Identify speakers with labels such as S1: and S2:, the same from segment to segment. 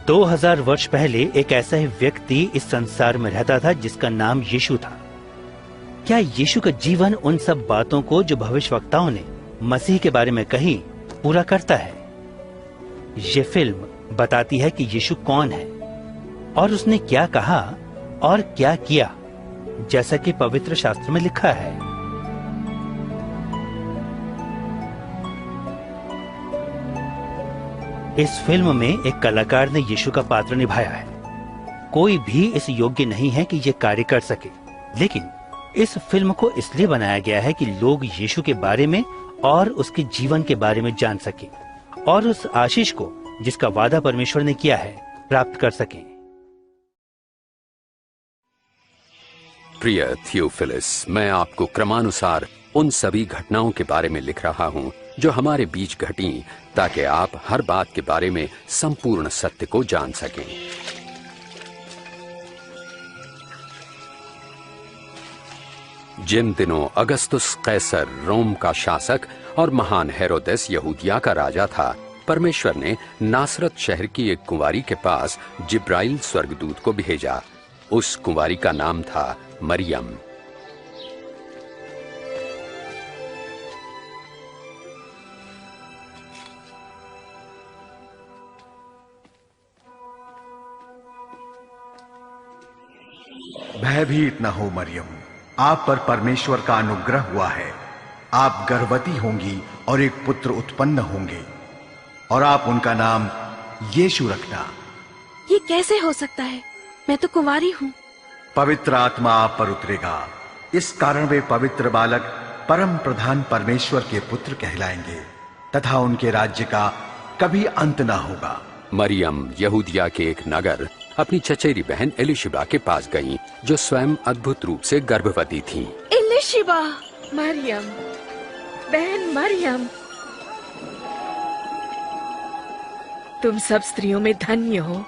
S1: 2000 वर्ष पहले एक ऐसा ही व्यक्ति इस संसार में रहता था जिसका नाम यीशु था। क्या यीशु का जीवन उन सब बातों को जो भविष्यवक्ताओं ने मसीह के बारे में कही पूरा करता है? ये फिल्म बताती है कि यीशु कौन है और उसने क्या कहा और क्या किया, जैसा कि पवित्र शास्त्र में लिखा है। इस फिल्म में एक कलाकार ने यीशु का पात्र निभाया है। कोई भी इस योग्य नहीं है कि ये कार्य कर सके, लेकिन इस फिल्म को इसलिए बनाया गया है कि लोग यीशु के बारे में और उसके जीवन के बारे में जान सके और उस आशीष को जिसका वादा परमेश्वर ने किया है प्राप्त कर सके।
S2: प्रिय थियोफिलस, मैं आपको क्रमानुसार उन सभी घटनाओं के बारे में लिख रहा हूं जो हमारे बीच घटी, ताकि आप हर बात के बारे में संपूर्ण सत्य को जान सकें। जिन दिनों अगस्तुस कैसर रोम का शासक और महान हेरोदेस यहूदिया का राजा था, परमेश्वर ने नासरत शहर की एक कुंवारी के पास जिब्राइल स्वर्गदूत को भेजा। उस कुंवारी का नाम था मरियम।
S3: भयभीत न हो मरियम, आप पर परमेश्वर का अनुग्रह हुआ है। आप गर्भवती होंगी और एक पुत्र उत्पन्न होंगे और आप उनका नाम यीशु रखना।
S4: ये कैसे हो सकता है? मैं तो कुंवारी हूँ।
S3: पवित्र आत्मा आप पर उतरेगा, इस कारण वे पवित्र बालक परम प्रधान परमेश्वर के पुत्र कहलाएंगे तथा उनके राज्य का कभी अंत ना होगा।
S2: मरियम यहूदिया के एक नगर अपनी चचेरी बहन एलिशिबा के पास गईं, जो स्वयं अद्भुत रूप से गर्भवती थी।
S4: एलिशिबा, मरियम, बहन मरियम, तुम सब स्त्रियों में धन्य हो।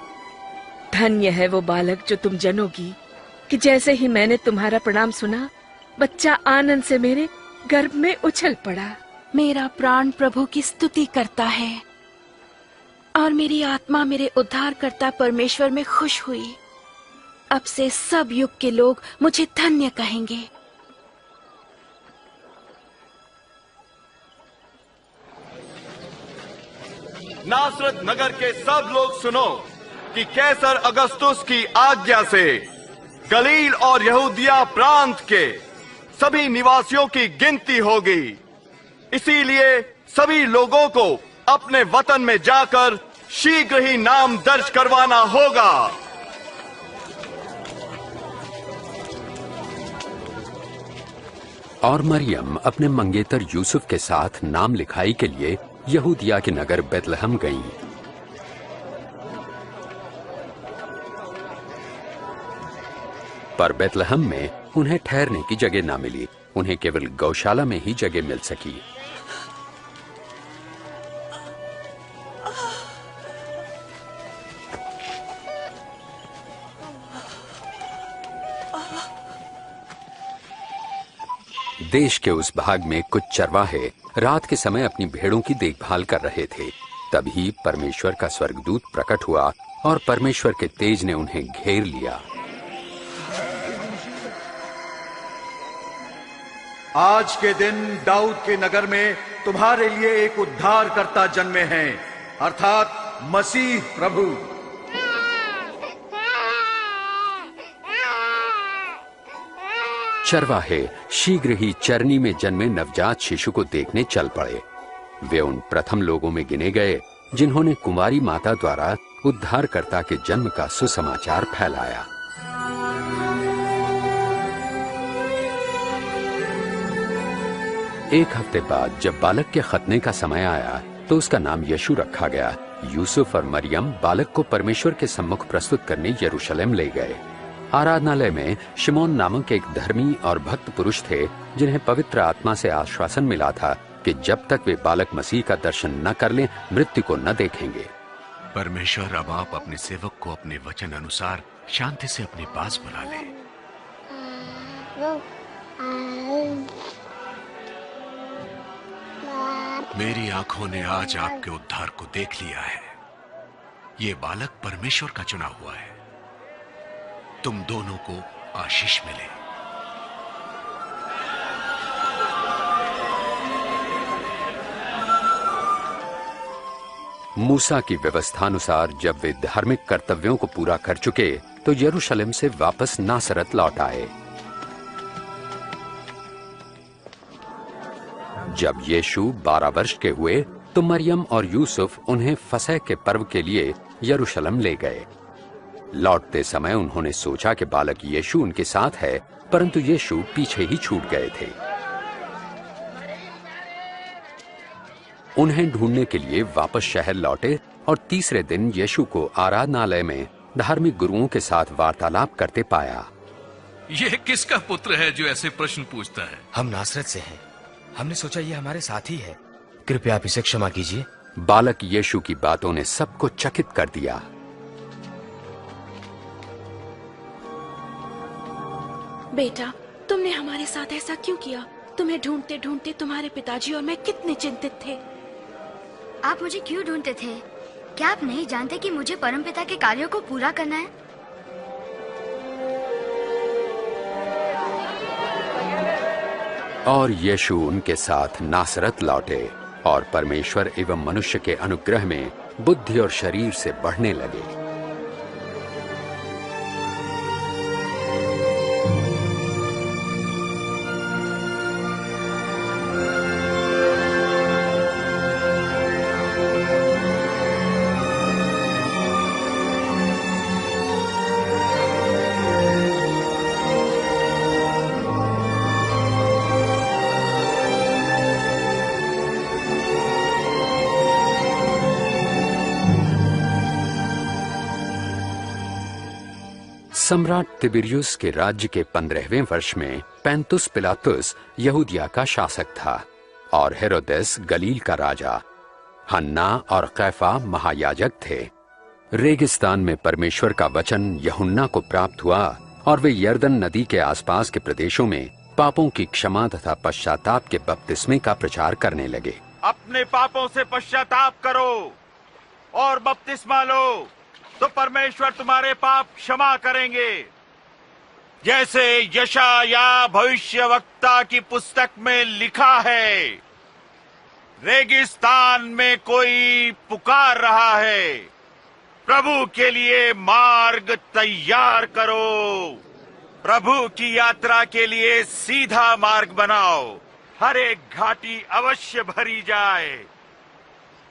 S4: धन्य है वो बालक जो तुम जनोगी, कि जैसे ही मैंने तुम्हारा प्रणाम सुना, बच्चा आनंद से मेरे गर्भ में उछल पड़ा।
S5: मेरा प्राण प्रभु की स्तुति करता है और मेरी आत्मा मेरे उद्धारकर्ता परमेश्वर में खुश हुई। अब से सब युग के लोग मुझे धन्य कहेंगे।
S6: नासरत नगर के सब लोग सुनो कि कैसर अगस्तुस की आज्ञा से गलील और यहूदिया प्रांत के सभी निवासियों की गिनती होगी। इसीलिए सभी लोगों को अपने वतन में जाकर शीघ्र ही नाम दर्ज करवाना होगा।
S2: और मरियम अपने मंगेतर यूसुफ के साथ नाम लिखाई के लिए यहूदिया के नगर बेतलहम गईं। पर बेतलहम में उन्हें ठहरने की जगह ना मिली। उन्हें केवल गौशाला में ही जगह मिल सकी। देश के उस भाग में कुछ चरवाहे रात के समय अपनी भेड़ों की देखभाल कर रहे थे। तभी परमेश्वर का स्वर्गदूत प्रकट हुआ और परमेश्वर के तेज ने उन्हें घेर लिया।
S3: आज के दिन दाऊद के नगर में तुम्हारे लिए एक उद्धारकर्ता जन्मे हैं, अर्थात मसीह प्रभु।
S2: चरवाहे शीघ्र ही चरनी में जन्मे नवजात शिशु को देखने चल पड़े। वे उन प्रथम लोगों में गिने गए जिन्होंने कुंवारी माता द्वारा उद्धारकर्ता के जन्म का सुसमाचार फैलाया। एक हफ्ते बाद जब बालक के खतने का समय आया तो उसका नाम यीशु रखा गया। यूसुफ और मरियम बालक को परमेश्वर के सम्मुख प्रस्तुत करने यरूशलेम ले गए। आराधनालय में शिमोन नामक एक धर्मी और भक्त पुरुष थे जिन्हें पवित्र आत्मा से आश्वासन मिला था कि जब तक वे बालक मसीह का दर्शन न कर लें, मृत्यु को न देखेंगे।
S7: परमेश्वर, अब आप अपने सेवक को अपने वचन अनुसार शांति से अपने पास बुला लें। मेरी आंखों ने आज आपके उद्धार को देख लिया है। ये बालक परमेश्वर का चुना हुआ है। तुम दोनों को आशीष मिले।
S2: मूसा की व्यवस्थानुसार जब वे धार्मिक कर्तव्यों को पूरा कर चुके तो यरूशलेम से वापस नासरत लौट आए। जब यीशु 12 वर्ष के हुए तो मरियम और यूसुफ उन्हें फसह के पर्व के लिए यरूशलेम ले गए। लौटते समय उन्होंने सोचा कि बालक यीशु उनके साथ है, परंतु यीशु पीछे ही छूट गए थे। उन्हें ढूंढने के लिए वापस शहर लौटे और तीसरे दिन यीशु को आराधनालय में धार्मिक गुरुओं के साथ वार्तालाप करते पाया।
S8: यह किसका पुत्र है जो ऐसे प्रश्न पूछता है?
S9: हम नासरत से हैं। हमने सोचा ये हमारे साथी है। कृपया आप इसे क्षमा कीजिए।
S2: बालक यीशु की बातों ने सबको चकित कर दिया।
S5: बेटा, तुमने हमारे साथ ऐसा क्यों किया? तुम्हें ढूंढते ढूंढते तुम्हारे पिताजी और मैं कितने चिंतित थे।
S10: आप मुझे क्यों ढूंढते थे? क्या आप नहीं जानते कि मुझे परमपिता के कार्यों को पूरा करना है?
S2: और यीशु उनके साथ नासरत लौटे और परमेश्वर एवं मनुष्य के अनुग्रह में बुद्धि और शरीर से बढ़ने लगे। सम्राट तिबिरियुस के राज्य के 15वें वर्ष में पैंतुस पिलातुस यहूदिया का शासक था और हेरोदेस गलील का राजा। हन्ना और कैफा महायाजक थे। रेगिस्तान में परमेश्वर का वचन यूहन्ना को प्राप्त हुआ और वे यर्दन नदी के आसपास के प्रदेशों में पापों की क्षमा तथा पश्चाताप के बपतिस्मे का प्रचार करने लगे।
S6: अपने पापों से पश्चाताप करो और बपतिस्मा लो तो परमेश्वर तुम्हारे पाप क्षमा करेंगे, जैसे यशाया भविष्यवक्ता की पुस्तक में लिखा है। रेगिस्तान में कोई पुकार रहा है, प्रभु के लिए मार्ग तैयार करो, प्रभु की यात्रा के लिए सीधा मार्ग बनाओ। हर एक घाटी अवश्य भरी जाए,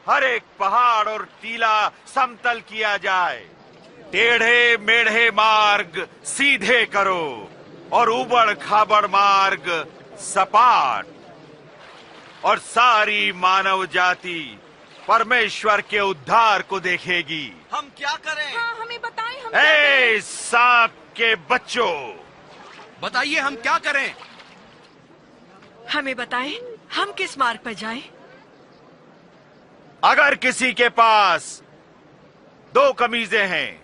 S6: हर एक पहाड़ और टीला समतल किया जाए। टेढ़े मेढ़े मार्ग सीधे करो और उबड़ खाबड़ मार्ग सपाट, और सारी मानव जाति परमेश्वर के उद्धार को देखेगी।
S11: हम क्या करें?
S5: हाँ, हमें बताएं, हम क्या करें?
S6: सांप के बच्चों,
S11: बताइए हम क्या करें?
S12: हमें बताएं, हम किस मार्ग पर जाएं?
S6: अगर किसी के पास 2 कमीजें हैं,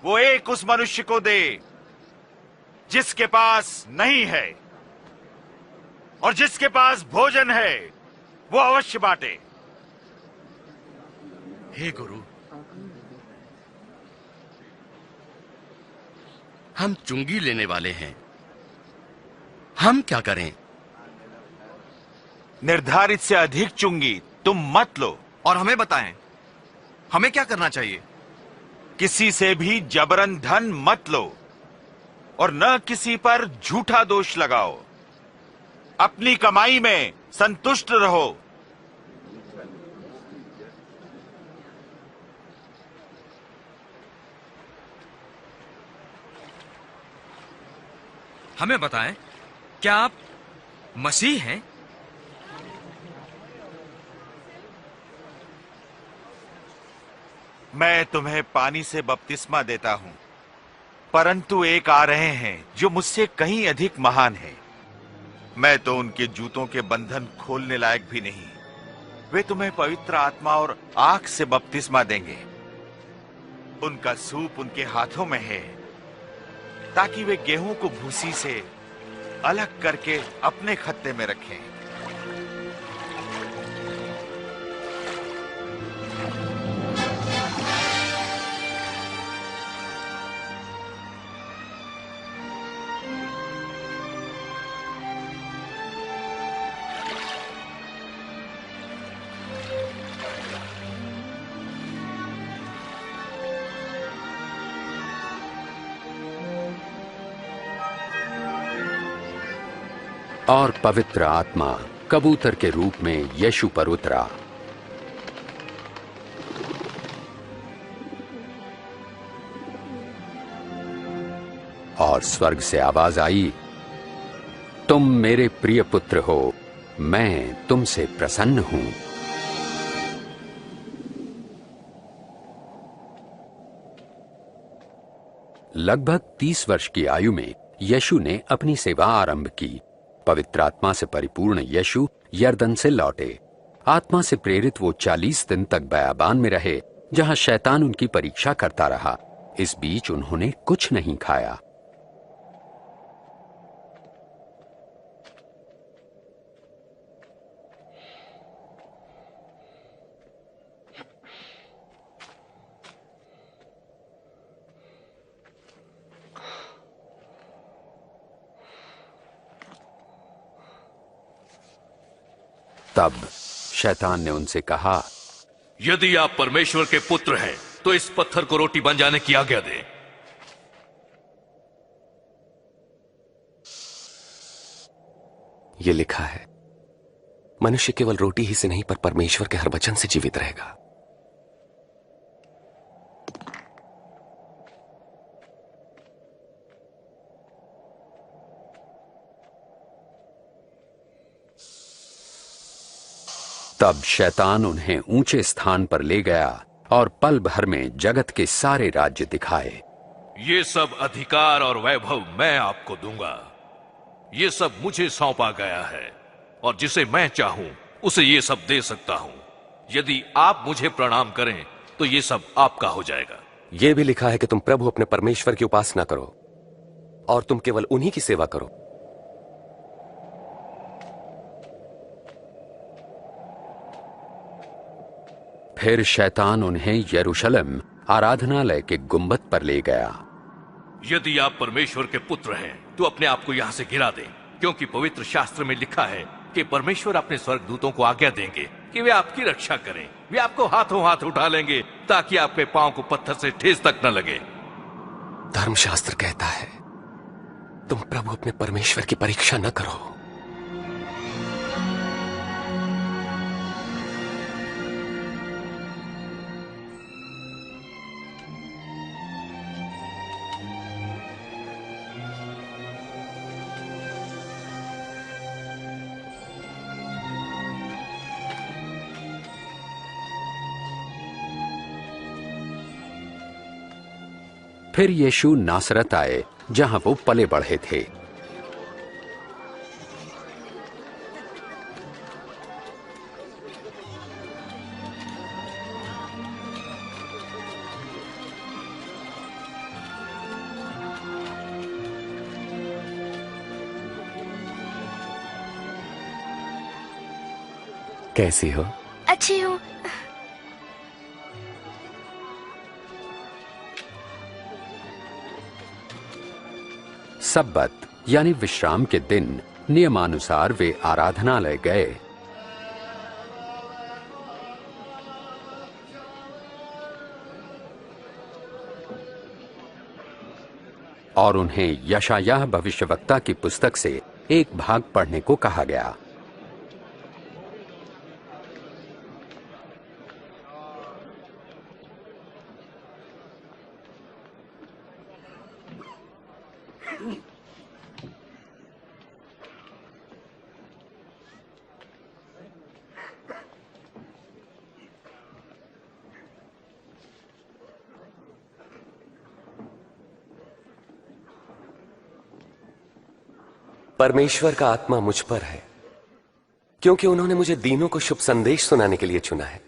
S6: वो एक उस मनुष्य को दे जिसके पास नहीं है, और जिसके पास भोजन है वो अवश्य बांटे।
S9: हे गुरु, हम चुंगी लेने वाले हैं, हम क्या करें?
S6: निर्धारित से अधिक चुंगी तुम मत लो।
S11: और हमें बताएं, हमें क्या करना चाहिए?
S6: किसी से भी जबरन धन मत लो और न किसी पर झूठा दोष लगाओ। अपनी कमाई में संतुष्ट रहो।
S11: हमें बताएं, क्या आप मसीह हैं?
S6: मैं तुम्हें पानी से बपतिस्मा देता हूं, परंतु एक आ रहे हैं जो मुझसे कहीं अधिक महान है। मैं तो उनके जूतों के बंधन खोलने लायक भी नहीं। वे तुम्हें पवित्र आत्मा और आग से बपतिस्मा देंगे। उनका सूप उनके हाथों में है, ताकि वे गेहूं को भूसी से अलग करके अपने खत्ते में रखें।
S2: और पवित्र आत्मा कबूतर के रूप में यीशु पर उतरा। और स्वर्ग से आवाज आई, तुम मेरे प्रिय पुत्र हो, मैं तुमसे प्रसन्न हूं। लगभग 30 वर्ष की आयु में यीशु ने अपनी सेवा आरंभ की। पवित्र आत्मा से परिपूर्ण यीशु यरदन से लौटे। आत्मा से प्रेरित वो 40 दिन तक बयाबान में रहे, जहां शैतान उनकी परीक्षा करता रहा। इस बीच उन्होंने कुछ नहीं खाया। तब शैतान ने उनसे कहा,
S8: यदि आप परमेश्वर के पुत्र हैं तो इस पत्थर को रोटी बन जाने की आज्ञा दें।
S13: ये लिखा है, मनुष्य केवल रोटी ही से नहीं पर परमेश्वर के हर वचन से जीवित रहेगा।
S2: तब शैतान उन्हें ऊंचे स्थान पर ले गया और पल भर में जगत के सारे राज्य दिखाए।
S8: ये सब अधिकार और वैभव मैं आपको दूंगा। ये सब मुझे सौंपा गया है और जिसे मैं चाहूं उसे ये सब दे सकता हूं। यदि आप मुझे प्रणाम करें तो ये सब आपका हो जाएगा।
S13: ये भी लिखा है कि तुम प्रभु अपने परमेश्वर की उपासना करो और तुम केवल उन्हीं की सेवा करो।
S2: फिर शैतान उन्हें यरूशलेम आराधनालय के गुंबद पर ले गया।
S8: यदि आप परमेश्वर के पुत्र हैं तो अपने आप को यहां से गिरा दें, क्योंकि पवित्र शास्त्र में लिखा है कि परमेश्वर अपने स्वर्गदूतों को आज्ञा देंगे कि वे आपकी रक्षा करें। वे आपको हाथों हाथ उठा लेंगे ताकि आपके पांव को पत्थर से ठेस तक न लगे।
S13: धर्मशास्त्र कहता है, तुम प्रभु अपने परमेश्वर की परीक्षा न करो।
S2: फिर यीशु नासरत आए, जहां वो पले बढ़े थे।
S13: कैसी हो?
S10: अच्छी हूँ।
S2: सब्बत यानी विश्राम के दिन नियमानुसार वे आराधनालय गए। और उन्हें यशायाह भविष्यवक्ता की पुस्तक से एक भाग पढ़ने को कहा गया।
S13: परमेश्वर का आत्मा मुझ पर है, क्योंकि उन्होंने मुझे दीनों को शुभ संदेश सुनाने के लिए चुना है।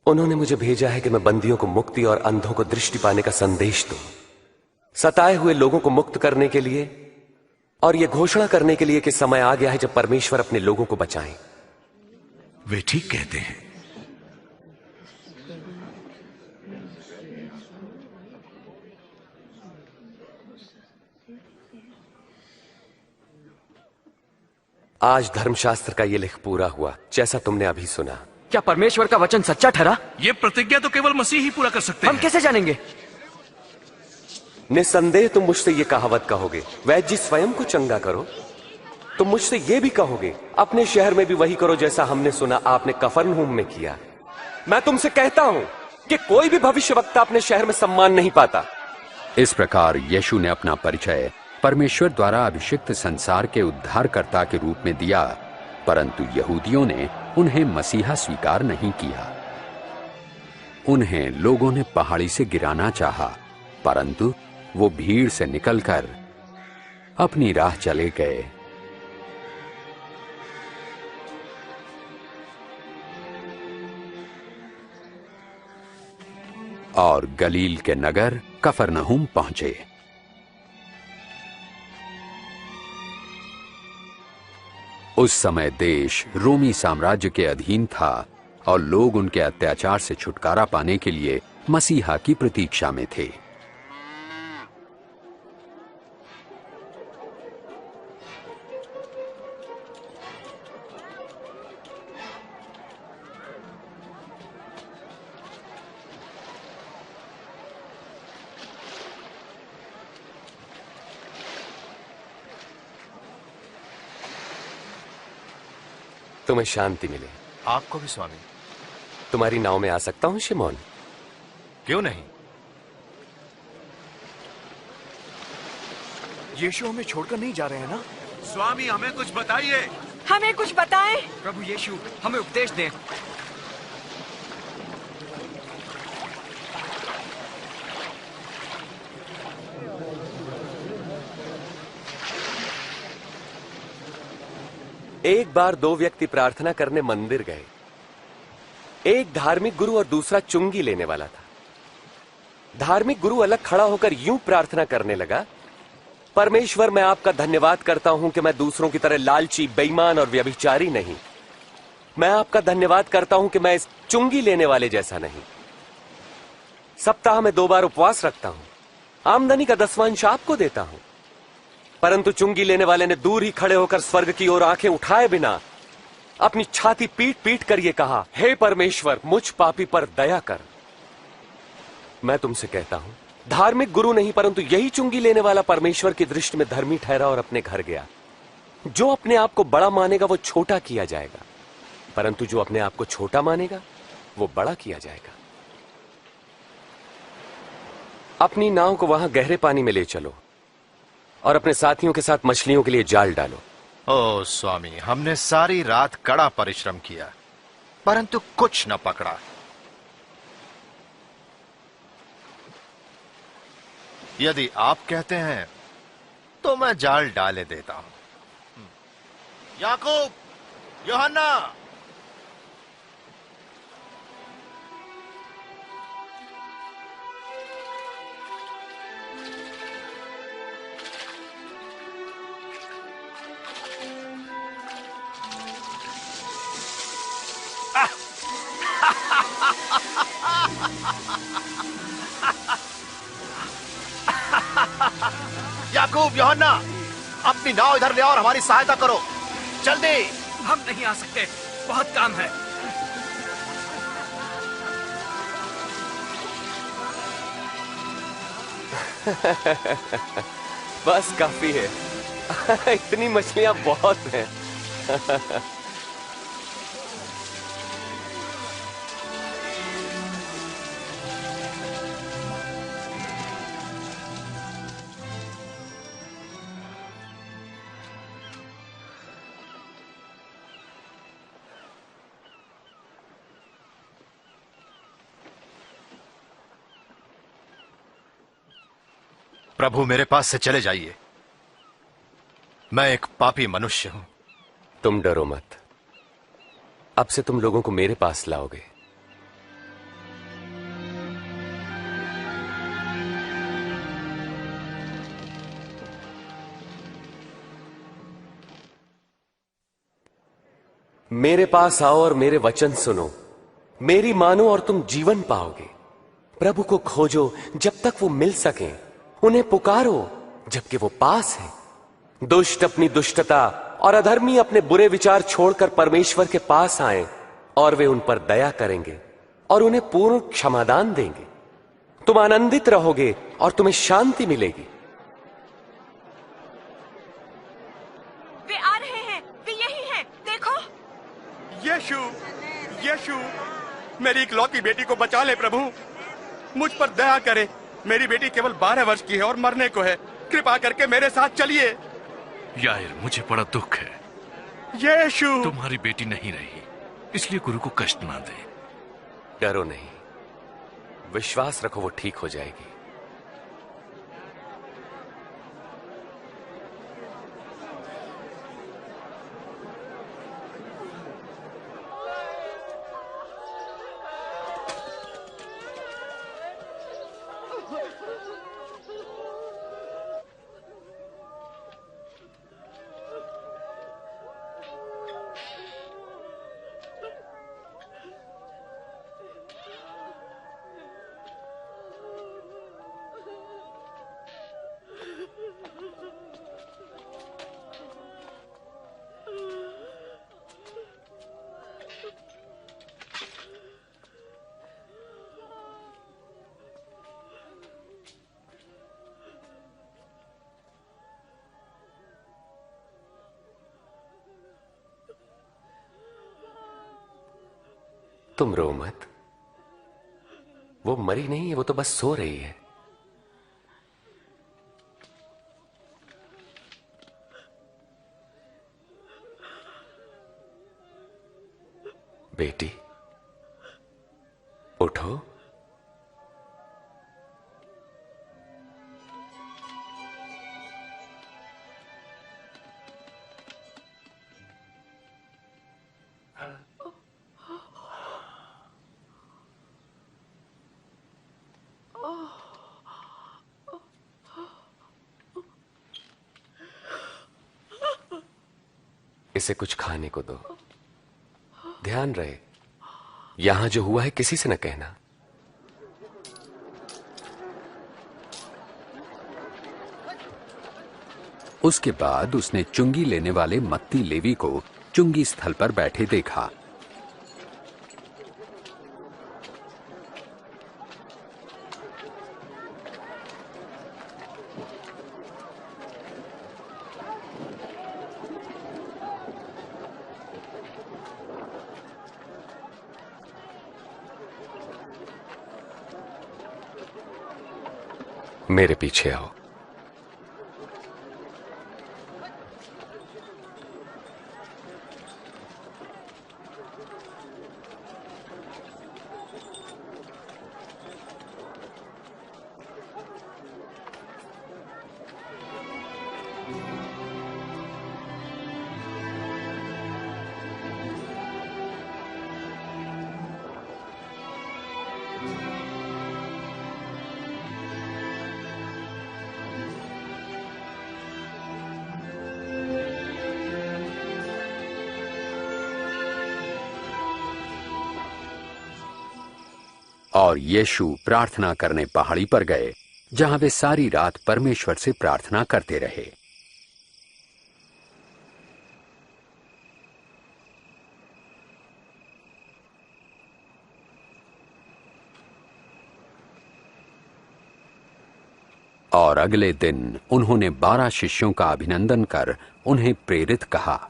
S13: उन्होंने मुझे भेजा है कि मैं बंदियों को मुक्ति और अंधों को दृष्टि पाने का संदेश दूं, सताए हुए लोगों को मुक्त करने के लिए और यह घोषणा करने के लिए कि समय आ गया है जब परमेश्वर अपने लोगों को बचाएं।
S7: वे ठीक कहते हैं।
S13: आज धर्मशास्त्र का ये लेख पूरा हुआ, जैसा तुमने अभी सुना।
S14: क्या परमेश्वर का वचन सच्चा ठहरा?
S8: ये प्रतिज्ञा तो केवल मसीह ही पूरा कर सकते हैं।
S14: हम कैसे जानेंगे?
S13: निस्संदेह तुम मुझसे ये कहावत कहोगे, वैद्य जी स्वयं को चंगा करो। तुम मुझसे यह भी कहोगे अपने शहर में भी वही करो जैसा हमने सुना आपने कफरनहूम में किया। मैं तुमसे कहता हूं कि कोई भी भविष्यवक्ता अपने शहर में सम्मान नहीं पाता।
S2: इस प्रकार यीशु ने अपना परिचय परमेश्वर द्वारा अभिषिक्त संसार के उद्धारकर्ता के रूप में दिया, परंतु यहूदियों ने उन्हें मसीहा स्वीकार नहीं किया। उन्हें लोगों ने पहाड़ी से गिराना चाहा, परंतु वो भीड़ से निकलकर अपनी राह चले गए। और गलील के नगर कफरनहूम पहुंचे। उस समय देश रोमी साम्राज्य के अधीन था और लोग उनके अत्याचार से छुटकारा पाने के लिए मसीहा की प्रतीक्षा में थे।
S13: तुम्हें शांति मिले।
S7: आपको भी स्वामी।
S13: तुम्हारी नाव में आ सकता हूं शिमोन?
S7: क्यों नहीं? यीशु हमें छोड़कर नहीं जा रहे हैं ना?
S6: स्वामी हमें कुछ बताइए।
S12: हमें कुछ बताएं।
S11: प्रभु यीशु हमें उपदेश दें।
S13: एक बार दो व्यक्ति प्रार्थना करने मंदिर गए। एक धार्मिक गुरु और दूसरा चुंगी लेने वाला था। धार्मिक गुरु अलग खड़ा होकर यूं प्रार्थना करने लगा, परमेश्वर मैं आपका धन्यवाद करता हूं कि मैं दूसरों की तरह लालची, बेईमान और व्यभिचारी नहीं। मैं आपका धन्यवाद करता हूं कि मैं इस चुंगी लेने वाले जैसा नहीं। सप्ताह में 2 बार उपवास रखता हूं, आमदनी का 10वां आपको देता हूं। परंतु चुंगी लेने वाले ने दूर ही खड़े होकर स्वर्ग की ओर आंखें उठाए बिना अपनी छाती पीट पीट कर यह कहा, हे परमेश्वर मुझ पापी पर दया कर। मैं तुमसे कहता हूं, धार्मिक गुरु नहीं परंतु यही चुंगी लेने वाला परमेश्वर की दृष्टि में धर्मी ठहरा और अपने घर गया। जो अपने आप को बड़ा मानेगा वो छोटा किया जाएगा, परंतु जो अपने आप को छोटा मानेगा वो बड़ा किया जाएगा। अपनी नाव को वहां गहरे पानी में ले चलो और अपने साथियों के साथ मछलियों के लिए जाल डालो।
S7: ओ स्वामी, हमने सारी रात कड़ा परिश्रम किया परंतु कुछ न पकड़ा। यदि आप कहते हैं तो मैं जाल डाले देता हूं। याकूब, यूहन्ना, याकूब, यूहन्ना, अपनी नाव इधर ले आओ और हमारी सहायता करो, जल्दी।
S11: हम नहीं आ सकते, बहुत काम है।
S13: बस काफी है। इतनी मछलियां बहुत हैं।
S7: प्रभु मेरे पास से चले जाइए, मैं एक पापी मनुष्य हूं।
S13: तुम डरो मत, अब से तुम लोगों को मेरे पास लाओगे। मेरे पास आओ और मेरे वचन सुनो, मेरी मानो और तुम जीवन पाओगे। प्रभु को खोजो जब तक वो मिल सके, उन्हें पुकारो जबकि वो पास है। दुष्ट अपनी दुष्टता और अधर्मी अपने बुरे विचार छोड़कर परमेश्वर के पास आए और वे उन पर दया करेंगे और उन्हें पूर्ण क्षमादान देंगे। तुम आनंदित रहोगे और तुम्हें शांति मिलेगी।
S5: वे आ रहे
S15: यीशु, मेरी इकलौती बेटी को बचा ले प्रभु, मुझ पर दया करे। मेरी बेटी केवल 12 वर्ष की है और मरने को है। कृपा करके मेरे साथ चलिए।
S8: याइर, मुझे बड़ा दुख है।
S15: यीशु,
S8: तुम्हारी बेटी नहीं रही, इसलिए गुरु को कष्ट ना दे।
S13: डरो नहीं, विश्वास रखो, वो ठीक हो जाएगी। तुम रो मत, वो मरी नहीं है, वो तो बस सो रही है। बेटी, उठो। इसे कुछ खाने को दो। ध्यान रहे, यहां जो हुआ है किसी से न कहना।
S2: उसके बाद उसने चुंगी लेने वाले मत्ती लेवी को चुंगी स्थल पर बैठे देखा।
S13: मेरे पीछे आओ।
S2: और यीशु प्रार्थना करने पहाड़ी पर गए, जहां वे सारी रात परमेश्वर से प्रार्थना करते रहे। और अगले दिन उन्होंने 12 शिष्यों का अभिनंदन कर उन्हें प्रेरित कहा।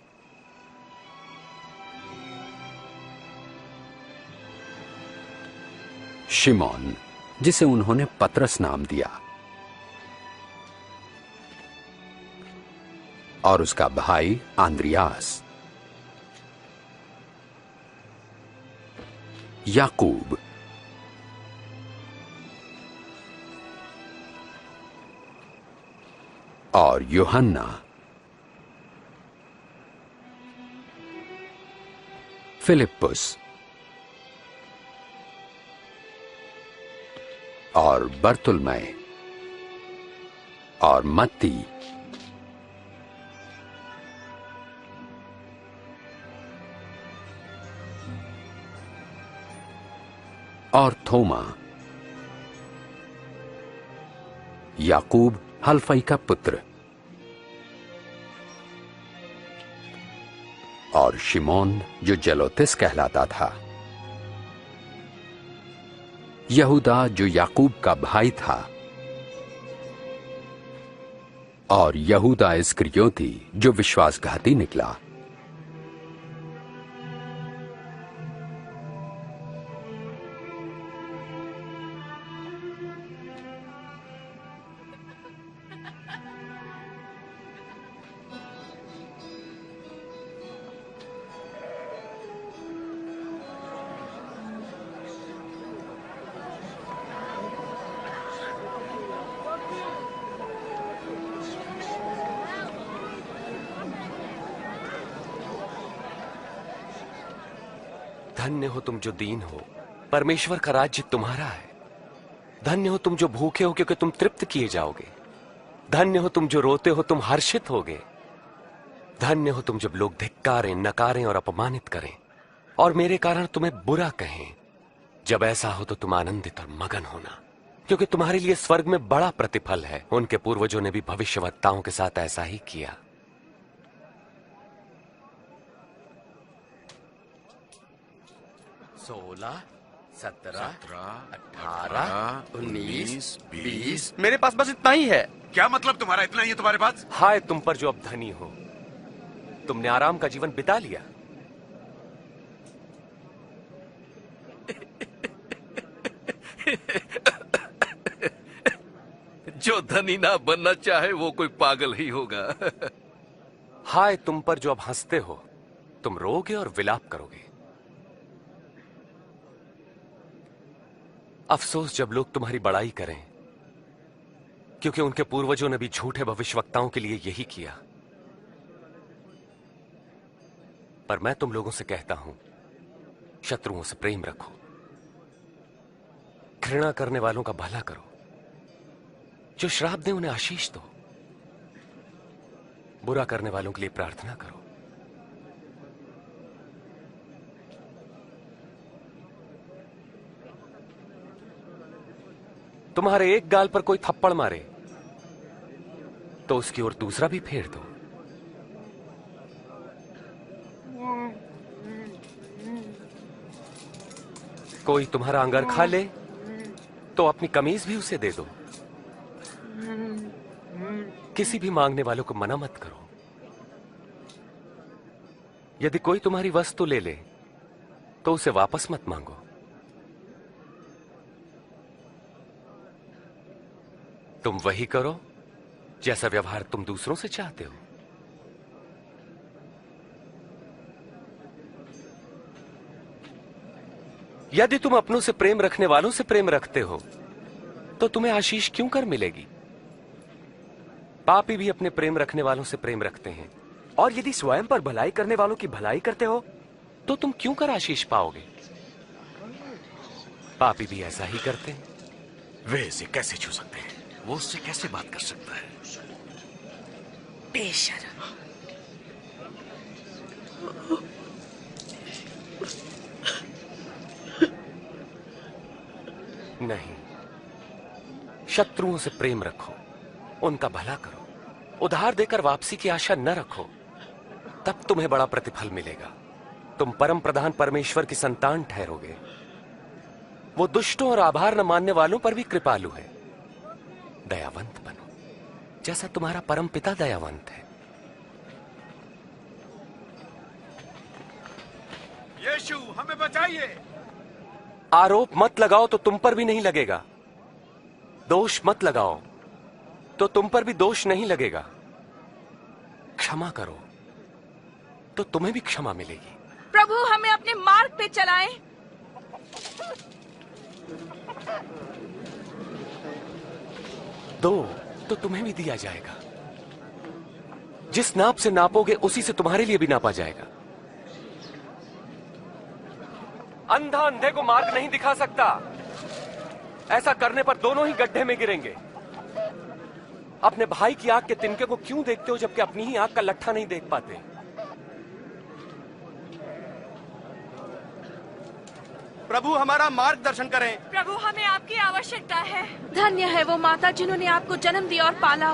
S2: शिमोन, जिसे उन्होंने पतरस नाम दिया, और उसका भाई आंद्रियास, याकूब, और यूहन्ना, फिलिप्पुस, और बर्तुलमै, और मत्ती, और थोमा, याकूब हल्फई का पुत्र, और शिमोन जो जलोतिस कहलाता था, यहूदा जो याकूब का भाई था, और यहूदा इस्करियोती जो विश्वासघाती निकला।
S13: धन्य हो तुम जो दीन हो, परमेश्वर का राज्य तुम्हारा है। धन्य हो तुम जो भूखे हो, क्योंकि तुम तृप्त किए जाओगे। धन्य हो तुम जो रोते हो, तुम हर्षित होगे। धन्य हो तुम जब लोग धिक्कारें, नकारें और अपमानित करें और मेरे कारण तुम्हें बुरा कहें। जब ऐसा हो तो तुम आनंदित और मगन होना, क्योंकि तुम्हारे लिए स्वर्ग में बड़ा प्रतिफल है। उनके पूर्वजों ने भी भविष्यवक्ताओं के साथ ऐसा ही किया। 16, 17, 18, 19, 20।
S15: मेरे पास बस इतना ही है।
S7: क्या मतलब तुम्हारा इतना ही है तुम्हारे पास?
S13: हाय तुम पर जो अब धनी हो, तुमने आराम का जीवन बिता लिया।
S8: जो धनी ना बनना चाहे वो कोई पागल ही होगा।
S13: हाय तुम पर जो अब हंसते हो, तुम रोगे और विलाप करोगे। अफसोस जब लोग तुम्हारी बड़ाई करें, क्योंकि उनके पूर्वजों ने भी झूठे भविष्यवक्ताओं के लिए यही किया। पर मैं तुम लोगों से कहता हूं, शत्रुओं से प्रेम रखो, घृणा करने वालों का भला करो, जो श्राप दे उन्हें आशीष दो, बुरा करने वालों के लिए प्रार्थना करो। तुम्हारे एक गाल पर कोई थप्पड़ मारे तो उसकी ओर दूसरा भी फेर दो। कोई तुम्हारा अंगर खा ले तो अपनी कमीज भी उसे दे दो। किसी भी मांगने वालों को मना मत करो। यदि कोई तुम्हारी वस्तु ले ले तो उसे वापस मत मांगो। तुम वही करो जैसा व्यवहार तुम दूसरों से चाहते हो। यदि तुम अपनों से प्रेम रखने वालों से प्रेम रखते हो तो तुम्हें आशीष क्यों कर मिलेगी? पापी भी अपने प्रेम रखने वालों से प्रेम रखते हैं।
S14: और यदि स्वयं पर भलाई करने वालों की भलाई करते हो
S13: तो तुम क्यों कर आशीष पाओगे? पापी भी ऐसा ही करते हैं।
S7: वे इसे कैसे छू सकते हैं? वो उससे कैसे बात कर सकता है?
S4: बेशर्म।
S13: नहीं, शत्रुओं से प्रेम रखो, उनका भला करो, उधार देकर वापसी की आशा न रखो, तब तुम्हें बड़ा प्रतिफल मिलेगा। तुम परम प्रधान परमेश्वर की संतान ठहरोगे। वो दुष्टों और आभार न मानने वालों पर भी कृपालु है। दयावंत बनो जैसा तुम्हारा परम पिता दयावंत है।
S15: यीशु हमें बचाइए।
S13: आरोप मत लगाओ तो तुम पर भी नहीं लगेगा। दोष मत लगाओ तो तुम पर भी दोष नहीं लगेगा। क्षमा करो तो तुम्हें भी क्षमा मिलेगी।
S5: प्रभु हमें अपने मार्ग पे चलाएं।
S13: दो तो तुम्हें भी दिया जाएगा। जिस नाप से नापोगे उसी से तुम्हारे लिए भी नापा जाएगा। अंधा अंधे को मार्ग नहीं दिखा सकता। ऐसा करने पर दोनों ही गड्ढे में गिरेंगे। अपने भाई की आंख के तिनके को क्यों देखते हो जबकि अपनी ही आंख का लट्ठा नहीं देख पाते?
S15: प्रभु हमारा मार्गदर्शन करें।
S5: प्रभु हमें आपकी आवश्यकता है। धन्य है वो माता जिन्होंने आपको जन्म दिया और पाला।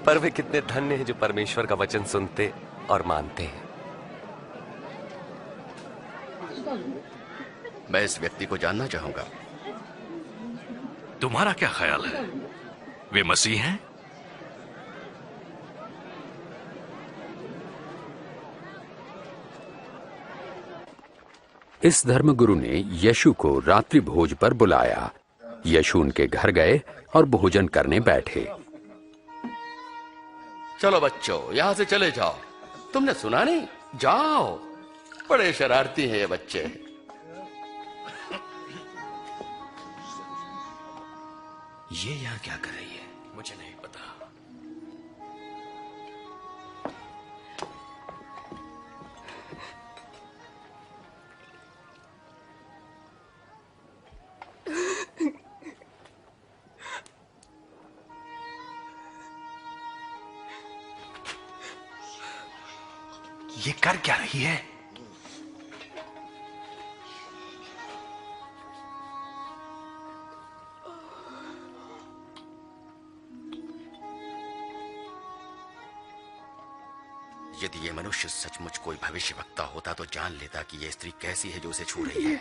S13: पर वे कितने धन्य हैं जो परमेश्वर का वचन सुनते और मानते हैं।
S16: मैं इस व्यक्ति को जानना चाहूंगा।
S8: तुम्हारा क्या ख्याल है, वे मसीह हैं?
S2: इस धर्मगुरु ने यीशु को रात्रि भोज पर बुलाया। यीशु उनके घर गए और भोजन करने बैठे।
S16: चलो बच्चों, यहां से चले जाओ। तुमने सुना नहीं? जाओ। बड़े शरारती हैं ये बच्चे।
S7: ये यहाँ क्या कर रही है?
S8: मुझे नहीं पता।
S7: ये कर क्या रही है?
S16: यदि ये मनुष्य सचमुच कोई भविष्यवक्ता होता तो जान लेता कि ये स्त्री कैसी है जो उसे छू रही है।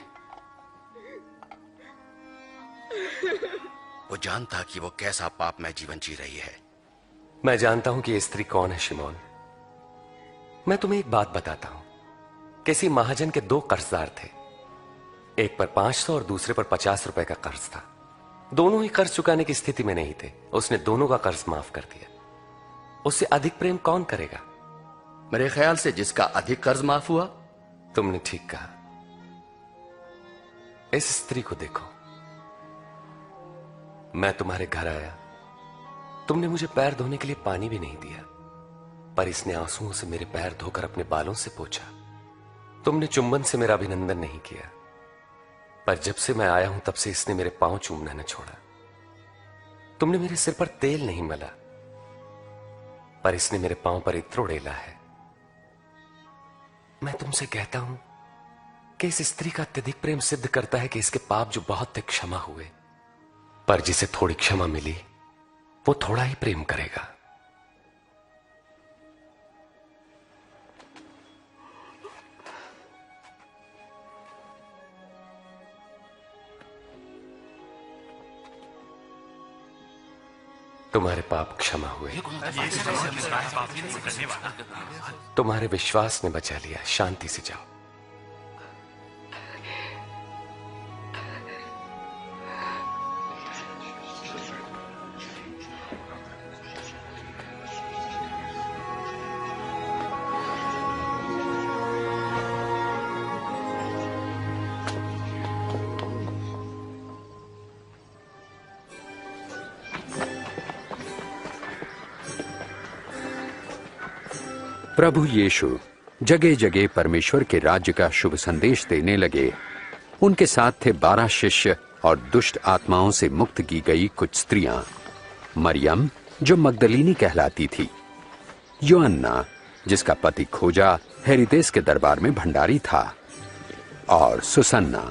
S16: वो जानता कि वो कैसा पापमय जीवन जी रही है।
S13: मैं जानता हूं कि ये स्त्री कौन है शिमोन। मैं तुम्हें एक बात बताता हूं। किसी महाजन के 2 कर्जदार थे, एक पर 500 और दूसरे पर 50 रुपए का कर्ज था। दोनों ही कर्ज चुकाने की स्थिति में नहीं थे। उसने दोनों का कर्ज माफ कर दिया। उससे अधिक प्रेम कौन करेगा?
S16: मेरे ख्याल से जिसका अधिक कर्ज माफ हुआ।
S13: तुमने ठीक कहा। इस स्त्री को देखो। मैं तुम्हारे घर आया, तुमने मुझे पैर धोने के लिए पानी भी नहीं दिया, पर इसने आंसुओं से मेरे पैर धोकर अपने बालों से पोंछा। तुमने चुंबन से मेरा अभिनंदन नहीं किया, पर जब से मैं आया हूं तब से इसने मेरे पांव चूमना न छोड़ा। तुमने मेरे सिर पर तेल नहीं मला, पर इसने मेरे पांव पर इत्र उड़ेला है। मैं तुमसे कहता हूं कि इस स्त्री का अत्यधिक प्रेम सिद्ध करता है कि इसके पाप जो बहुत थे क्षमा हुए, पर जिसे थोड़ी क्षमा मिली वो थोड़ा ही प्रेम करेगा। तुम्हारे पाप क्षमा हुए। तुम्हारे विश्वास ने बचा लिया। शांति से जाओ।
S2: प्रभु यीशु जगह जगह परमेश्वर के राज्य का शुभ संदेश देने लगे। उनके साथ थे 12 शिष्य और दुष्ट आत्माओं से मुक्त की गई कुछ स्त्रियां। मरियम जो मगदलीनी कहलाती थी, योअन्ना जिसका पति खोजा हेरोदेस के दरबार में भंडारी था, और सुसन्ना।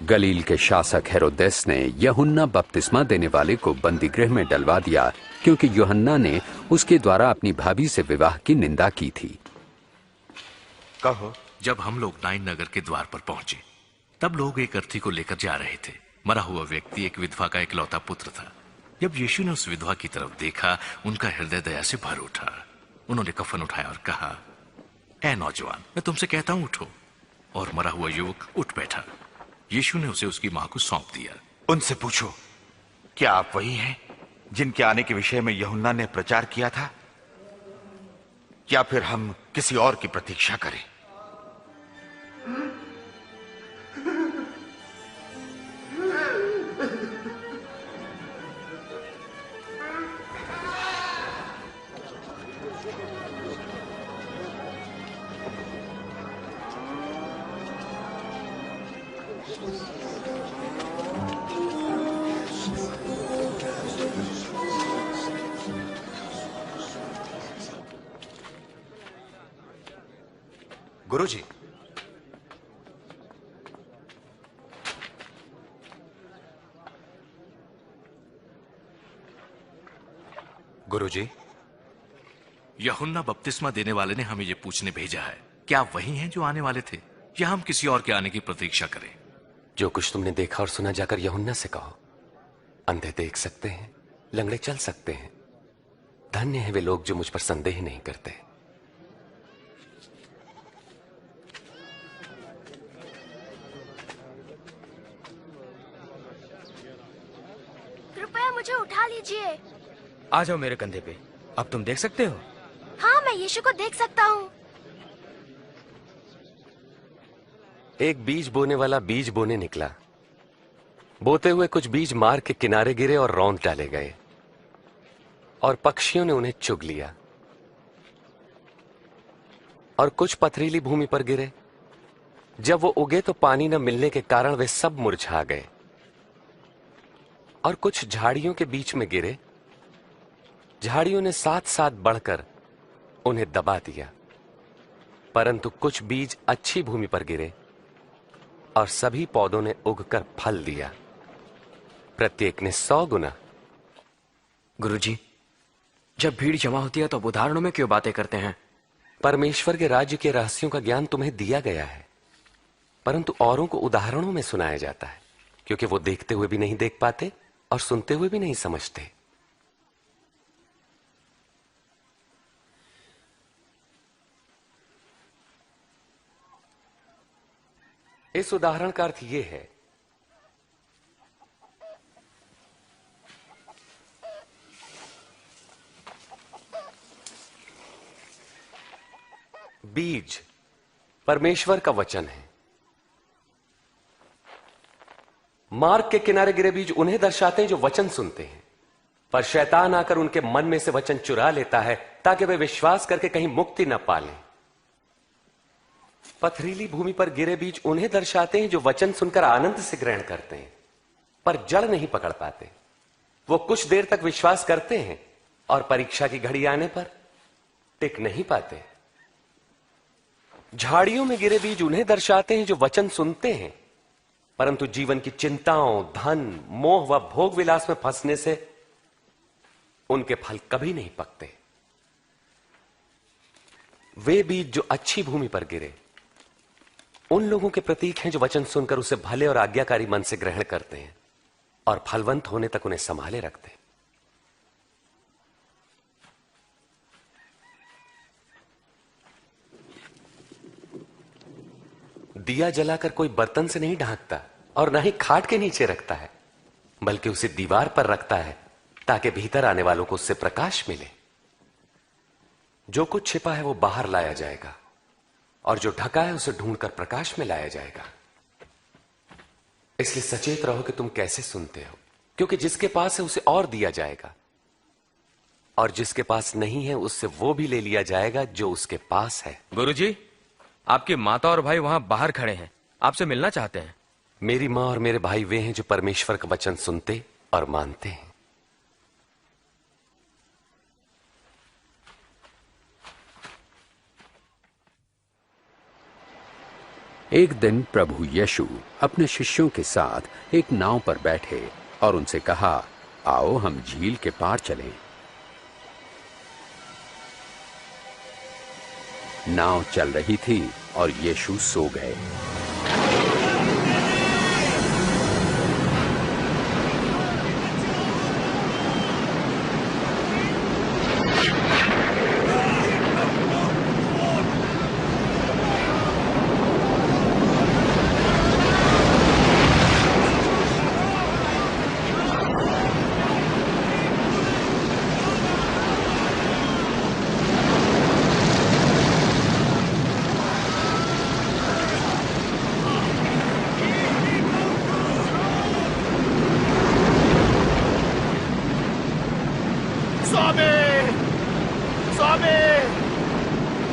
S2: गलील के शासक हेरोदेस ने यूहन्ना बपतिस्मा देने वाले को बंदी गृह में डलवा दिया, क्योंकि यूहन्ना ने उसके द्वारा अपनी भाभी से विवाह की निंदा की थी।
S8: कहो। जब हम लोग नाइन नगर के द्वार पर पहुंचे, तब लोग एक अर्थी को लेकर जा रहे थे। मरा हुआ व्यक्ति एक विधवा का इकलौता पुत्र था। जब यीशु ने उस विधवा की तरफ देखा, उनका हृदय दया से भर उठा। उन्होंने कफन उठाया और कहा, ऐ नौजवान, मैं तुमसे कहता हूं उठो। और मरा हुआ युवक उठ बैठा। यीशु ने उसे उसकी मां को सौंप दिया।
S7: उनसे पूछो, क्या आप वही हैं जिनके आने के विषय में यूहन्ना ने प्रचार किया था, या फिर हम किसी और की प्रतीक्षा करें? गुरुजी, गुरुजी,
S8: यूहन्ना बपतिस्मा देने वाले ने हमें ये पूछने भेजा है, क्या आप वही हैं जो आने वाले थे, या हम किसी और के आने की प्रतीक्षा करें?
S13: जो कुछ तुमने देखा और सुना जाकर यूहन्ना से कहो। अंधे देख सकते हैं, लंगड़े चल सकते हैं। धन्य है वे लोग जो मुझ पर संदेह नहीं करते।
S10: कृपया मुझे उठा लीजिए।
S9: आ जाओ मेरे कंधे पे। अब तुम देख सकते हो?
S10: हाँ, मैं यीशु को देख सकता हूँ।
S13: एक बीज बोने वाला बीज बोने निकला। बोते हुए कुछ बीज मार्ग के किनारे गिरे और रौंद डाले गए, और पक्षियों ने उन्हें चुग लिया। और कुछ पथरीली भूमि पर गिरे जब वो उगे तो पानी न मिलने के कारण वे सब मुरझा गए और कुछ झाड़ियों के बीच में गिरे। झाड़ियों ने साथ साथ बढ़कर उन्हें दबा दिया, परंतु कुछ बीज अच्छी भूमि पर गिरे और सभी पौधों ने उगकर फल दिया, प्रत्येक ने 100 गुना।
S14: गुरुजी, जब भीड़ जमा होती है तो उदाहरणों में क्यों बातें करते हैं?
S13: परमेश्वर के राज्य के रहस्यों का ज्ञान तुम्हें दिया गया है, परंतु औरों को उदाहरणों में सुनाया जाता है, क्योंकि वो देखते हुए भी नहीं देख पाते और सुनते हुए भी नहीं समझते। इस उदाहरण का अर्थ यह है बीज परमेश्वर का वचन है। मार्ग के किनारे गिरे बीज उन्हें दर्शाते हैं जो वचन सुनते हैं, पर शैतान आकर उनके मन में से वचन चुरा लेता है ताकि वे विश्वास करके कहीं मुक्ति न पालें। पथरीली भूमि पर गिरे बीज उन्हें दर्शाते हैं जो वचन सुनकर आनंद से ग्रहण करते हैं, पर जड़ नहीं पकड़ पाते। वो कुछ देर तक विश्वास करते हैं और परीक्षा की घड़ी आने पर टिक नहीं पाते। झाड़ियों में गिरे बीज उन्हें दर्शाते हैं जो वचन सुनते हैं, परंतु जीवन की चिंताओं, धन, मोह व भोग विलास में फंसने से उनके फल कभी नहीं पकते। वे बीज जो अच्छी भूमि पर गिरे उन लोगों के प्रतीक हैं जो वचन सुनकर उसे भले और आज्ञाकारी मन से ग्रहण करते हैं और फलवंत होने तक उन्हें संभाले रखते हैं। दिया जलाकर कोई बर्तन से नहीं ढांकता और ना ही खाट के नीचे रखता है, बल्कि उसे दीवार पर रखता है ताकि भीतर आने वालों को उससे प्रकाश मिले। जो कुछ छिपा है वो बाहर लाया जाएगा और जो ढका है उसे ढूंढकर प्रकाश में लाया जाएगा। इसलिए सचेत रहो कि तुम कैसे सुनते हो, क्योंकि जिसके पास है उसे और दिया जाएगा और जिसके पास नहीं है उससे वो भी ले लिया जाएगा जो उसके पास है।
S14: गुरुजी, आपकी माता और भाई वहां बाहर खड़े हैं, आपसे मिलना चाहते हैं।
S13: मेरी मां और मेरे भाई वे हैं जो परमेश्वर का वचन सुनते और मानते हैं।
S2: एक दिन प्रभु यीशु अपने शिष्यों के साथ एक नाव पर बैठे और उनसे कहा, आओ हम झील के पार चलें। नाव चल रही थी और यीशु सो गए।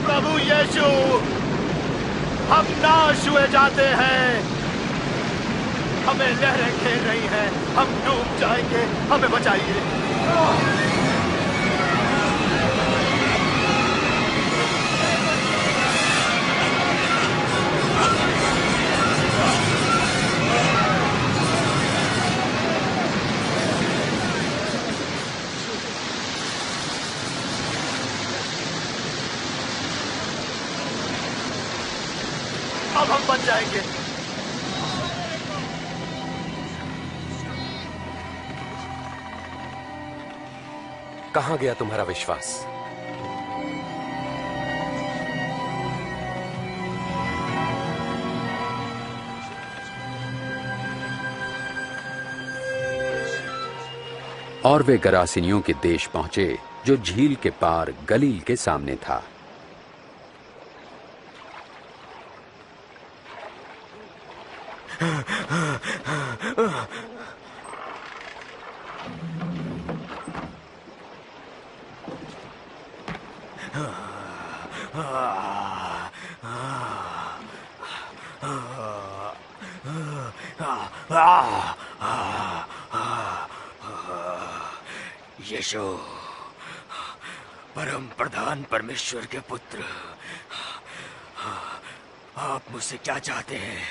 S6: प्रभु यीशु, हम नाश हुए जाते हैं, हमें लहरें घेर रही हैं, हम डूब जाएंगे, हमें बचाइए। अब हम बच जाएंगे।
S13: कहां गया तुम्हारा विश्वास?
S2: और वे गरासिनियों के देश पहुंचे जो झील के पार गलील के सामने था।
S14: यीशु, परम प्रधान परमेश्वर के पुत्र, आप मुझसे क्या चाहते हैं?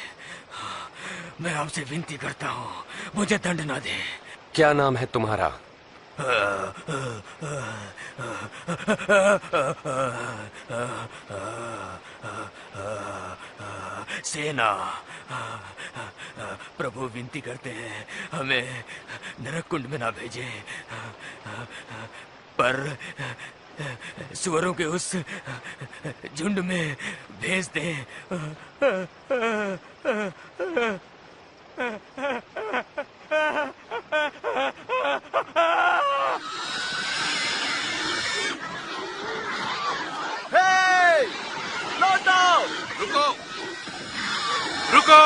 S14: मैं आपसे विनती करता हूँ, मुझे दंड ना दे।
S13: क्या नाम है तुम्हारा?
S14: सेना। प्रभु विनती करते हैं हमें नरक कुंड में ना भेजें, पर सुअरों के उस झुंड में भेज दें।
S6: लौटो!
S8: रुको! रुको!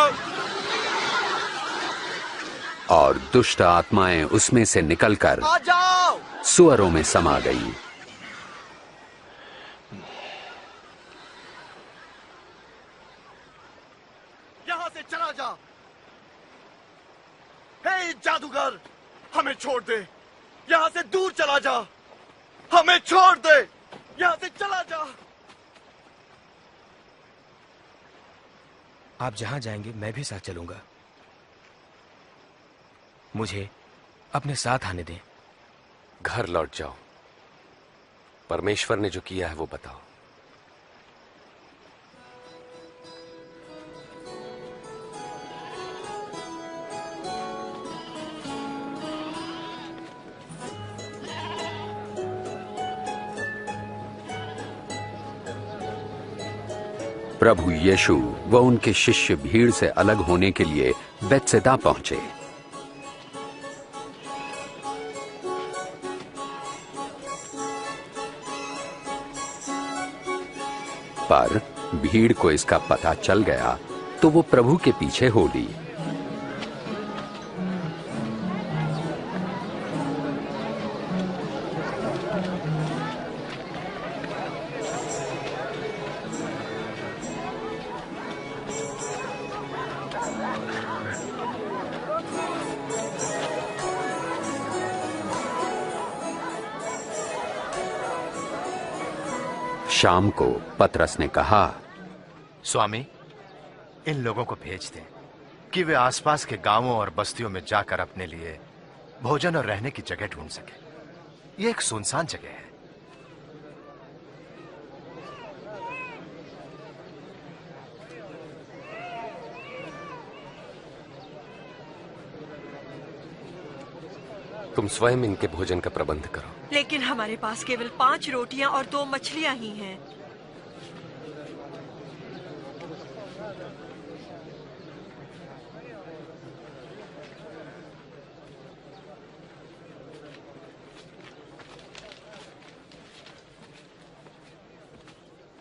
S2: और दुष्ट आत्माएं उसमें से निकलकर
S6: आ जाओ!
S2: सुअरों में समा गई।
S6: यहां से चला जा। हे जादूगर, हमें छोड़ दे। यहां से दूर चला जा। हमें छोड़ दे। यहां से चला जा।
S9: आप जहां जाएंगे मैं भी साथ चलूंगा। मुझे अपने साथ आने दें।
S13: घर लौट जाओ। परमेश्वर ने जो किया है वो बताओ।
S2: प्रभु यीशु व उनके शिष्य भीड़ से अलग होने के लिए बेत्सैदा पहुंचे। पर भीड़ को इसका पता चल गया तो वो प्रभु के पीछे हो ली। शाम को पतरस ने कहा,
S3: स्वामी, इन लोगों को भेज दें कि वे आसपास के गांवों और बस्तियों में जाकर अपने लिए भोजन और रहने की जगह ढूंढ सके। ये एक सुनसान जगह है।
S13: तुम स्वयं इनके भोजन का प्रबंध करो।
S12: लेकिन हमारे पास केवल 5 रोटियां और 2 मछलियां ही हैं।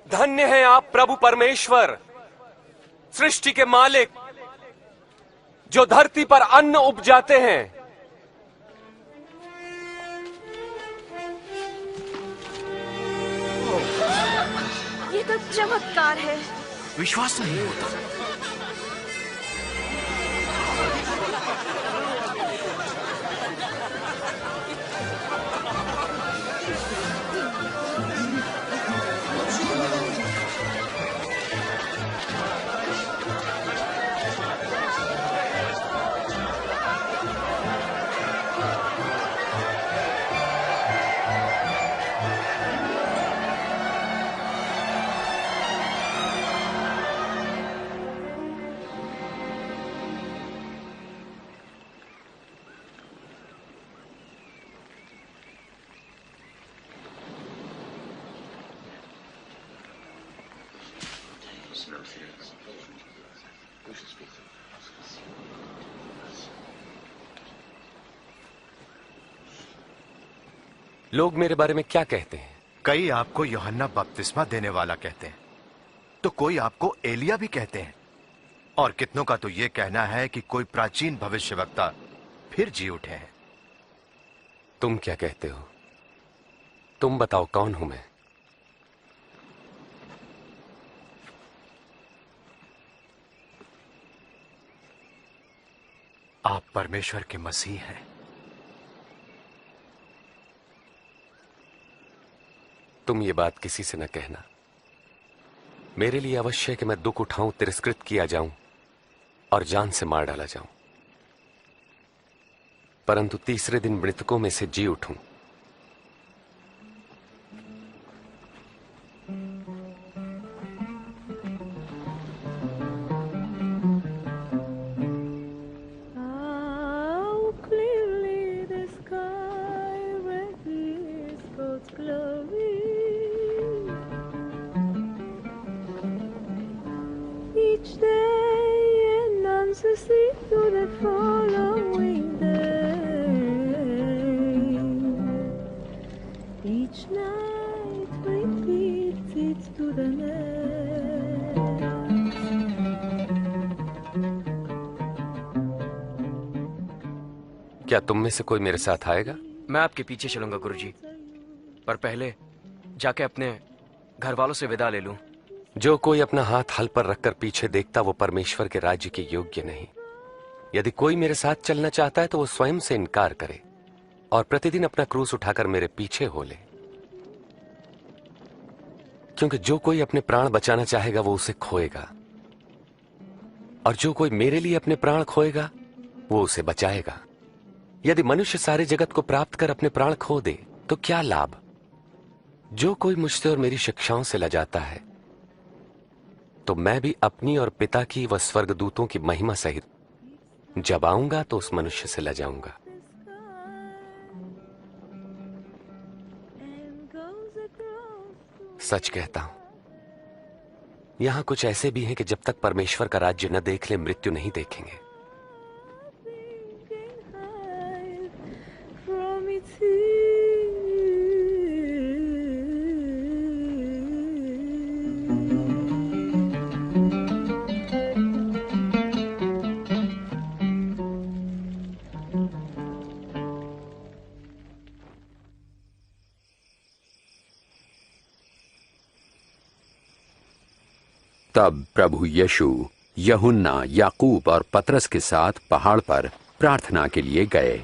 S13: धन्य है आप प्रभु परमेश्वर, सृष्टि के मालिक, जो धरती पर अन्न उपजाते हैं।
S5: ये तो चमत्कार है।
S9: विश्वास नहीं होता।
S13: लोग मेरे बारे में क्या कहते हैं?
S3: कई आपको यूहन्ना बपतिस्मा देने वाला कहते हैं, तो कोई आपको एलिया भी कहते हैं, और कितनों का तो यह कहना है कि कोई प्राचीन भविष्यवक्ता फिर जी उठे हैं।
S13: तुम क्या कहते हो? तुम बताओ, कौन हूं मैं?
S3: आप परमेश्वर के मसीह हैं।
S13: तुम ये बात किसी से न कहना। मेरे लिए अवश्य है कि मैं दुख उठाऊं, तिरस्कृत किया जाऊं और जान से मार डाला जाऊं, परंतु तीसरे दिन मृतकों में से जी उठूं। क्या तुम में से कोई मेरे साथ आएगा?
S9: मैं आपके पीछे चलूंगा गुरुजी, पर पहले जाके अपने घर वालों से विदा ले लूं।
S13: जो कोई अपना हाथ हल पर रखकर पीछे देखता वो परमेश्वर के राज्य के योग्य नहीं। यदि कोई मेरे साथ चलना चाहता है तो वो स्वयं से इनकार करे और प्रतिदिन अपना क्रूस उठाकर मेरे पीछे हो ले। क्योंकि जो कोई अपने प्राण बचाना चाहेगा वो उसे खोएगा, और जो कोई मेरे लिए अपने प्राण खोएगा वो उसे बचाएगा। यदि मनुष्य सारे जगत को प्राप्त कर अपने प्राण खो दे तो क्या लाभ? जो कोई मुझसे और मेरी शिक्षाओं से लजाता है तो मैं भी अपनी और पिता की व स्वर्गदूतों की महिमा सहित जब आऊंगा तो उस मनुष्य से लजाऊंगा। सच कहता हूं, यहां कुछ ऐसे भी हैं कि जब तक परमेश्वर का राज्य न देख ले मृत्यु नहीं देखेंगे।
S2: तब प्रभु यीशु यूहन्ना, याकूब और पतरस के साथ पहाड़ पर प्रार्थना के लिए गए।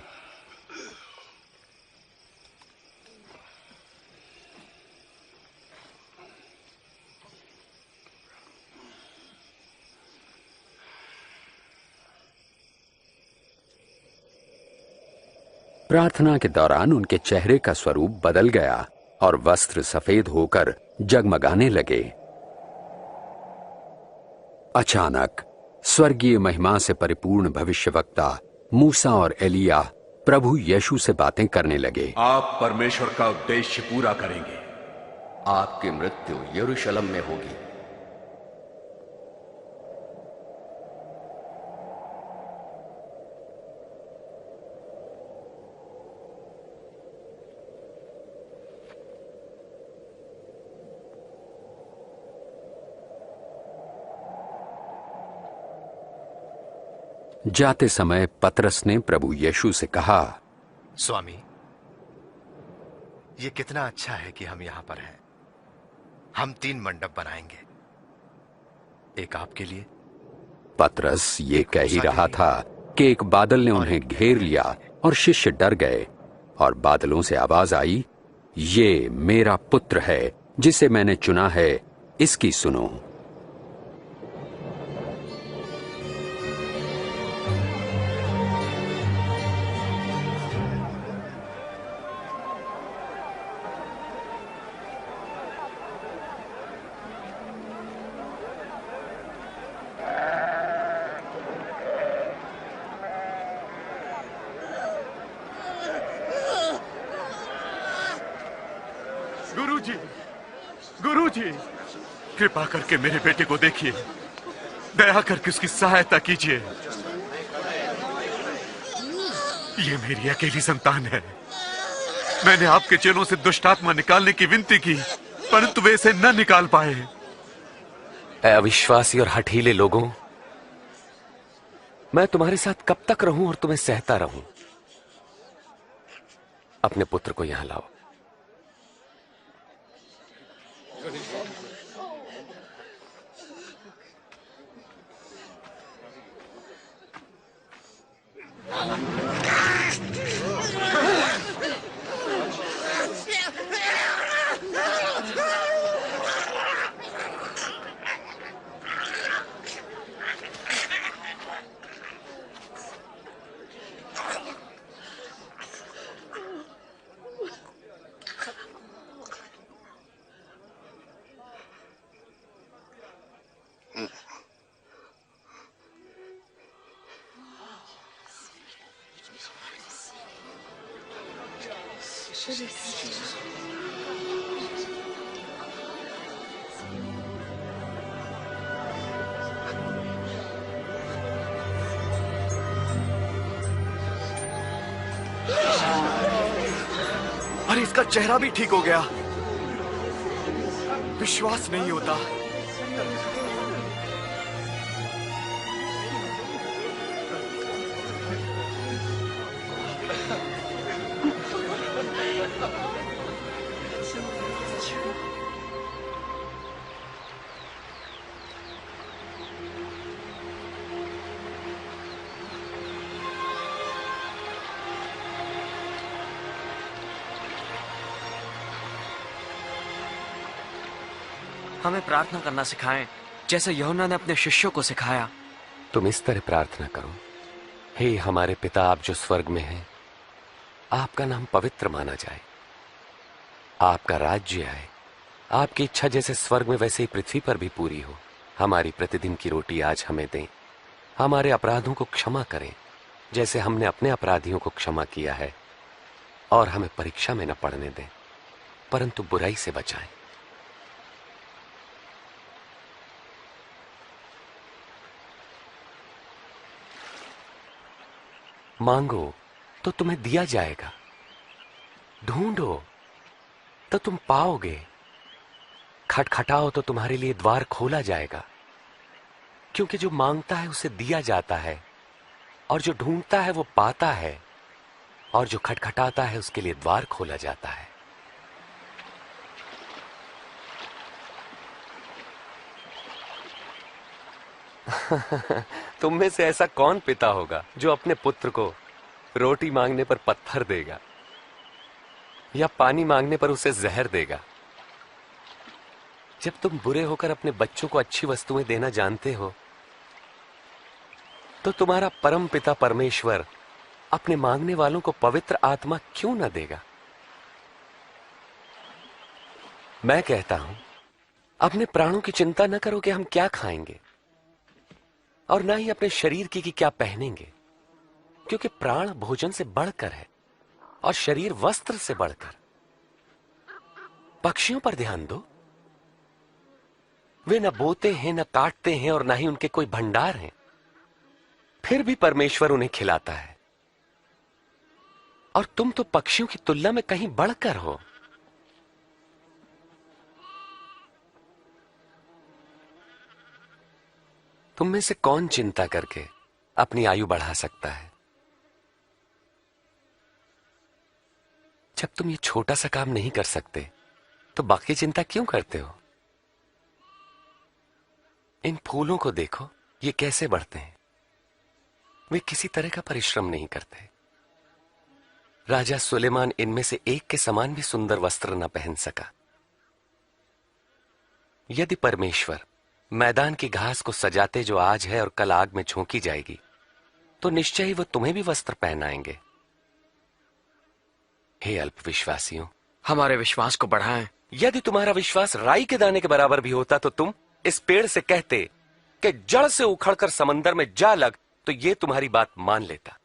S2: प्रार्थना के दौरान उनके चेहरे का स्वरूप बदल गया और वस्त्र सफेद होकर जगमगाने लगे। अचानक स्वर्गीय महिमा से परिपूर्ण भविष्यवक्ता मूसा और एलिया प्रभु यीशु से बातें करने लगे।
S8: आप परमेश्वर का उद्देश्य पूरा करेंगे।
S16: आपकी मृत्यु यरूशलेम में होगी।
S2: जाते समय पतरस ने प्रभु यीशु से कहा,
S3: स्वामी, ये कितना अच्छा है कि हम यहां पर हैं। हम 3 मंडप बनाएंगे, एक आपके लिए।
S2: पतरस ये कह ही रहा था कि एक बादल ने उन्हें घेर लिया और शिष्य डर गए और बादलों से आवाज आई, ये मेरा पुत्र है जिसे मैंने चुना है, इसकी सुनो।
S15: गुरुजी, कृपा करके मेरे बेटे को देखिए, दया करके उसकी सहायता कीजिए। ये मेरी अकेली संतान है। मैंने आपके चेलों से दुष्ट आत्मा निकालने की विनती की, परंतु वे इसे न निकाल पाए।
S13: अविश्वासी और हठीले लोगों, मैं तुम्हारे साथ कब तक रहूं और तुम्हें सहता रहूं? अपने पुत्र को यहां लाओ।
S6: अरे इसका चेहरा भी ठीक हो गया। विश्वास नहीं होता।
S9: हमें प्रार्थना करना सिखाएं, जैसे यूहन्ना ने अपने शिष्यों को सिखाया।
S13: तुम इस तरह प्रार्थना करो, हे हमारे पिता आप जो स्वर्ग में हैं, आपका नाम पवित्र माना जाए, आपका राज्य आए, आपकी इच्छा जैसे स्वर्ग में वैसे ही पृथ्वी पर भी पूरी हो। हमारी प्रतिदिन की रोटी आज हमें दें, हमारे अपराधों को क्षमा करें जैसे हमने अपने अपराधियों को क्षमा किया है, और हमें परीक्षा में न पड़ने दें परंतु बुराई से बचाएं। मांगो तो तुम्हें दिया जाएगा, ढूंढो तो तुम पाओगे, खटखटाओ तो तुम्हारे लिए द्वार खोला जाएगा। क्योंकि जो मांगता है उसे दिया जाता है, और जो ढूंढता है वो पाता है, और जो खटखटाता है उसके लिए द्वार खोला जाता है। तुम में से ऐसा कौन पिता होगा जो अपने पुत्र को रोटी मांगने पर पत्थर देगा या पानी मांगने पर उसे जहर देगा? जब तुम बुरे होकर अपने बच्चों को अच्छी वस्तुएं देना जानते हो, तो तुम्हारा परम पिता परमेश्वर अपने मांगने वालों को पवित्र आत्मा क्यों न देगा? मैं कहता हूं, अपने प्राणों की चिंता न करो कि हम क्या खाएंगे, और ना ही अपने शरीर की कि क्या पहनेंगे, क्योंकि प्राण भोजन से बढ़कर है और शरीर वस्त्र से बढ़कर। पक्षियों पर ध्यान दो, वे न बोते हैं, न काटते हैं, और ना ही उनके कोई भंडार हैं, फिर भी परमेश्वर उन्हें खिलाता है। और तुम तो पक्षियों की तुलना में कहीं बढ़कर हो। तुम में से कौन चिंता करके अपनी आयु बढ़ा सकता है? जब तुम ये छोटा सा काम नहीं कर सकते तो बाकी चिंता क्यों करते हो? इन फूलों को देखो, ये कैसे बढ़ते हैं। वे किसी तरह का परिश्रम नहीं करते। राजा सुलेमान इनमें से एक के समान भी सुंदर वस्त्र न पहन सका। यदि परमेश्वर मैदान की घास को सजाते जो आज है और कल आग में झोंकी जाएगी, तो निश्चय ही वो तुम्हें भी वस्त्र पहनाएंगे। हे अल्पविश्वासियों,
S9: हमारे विश्वास को बढ़ाएं।
S13: यदि तुम्हारा विश्वास राई के दाने के बराबर भी होता तो तुम इस पेड़ से कहते कि जड़ से उखड़कर समंदर में जा लग, तो ये तुम्हारी बात मान लेता।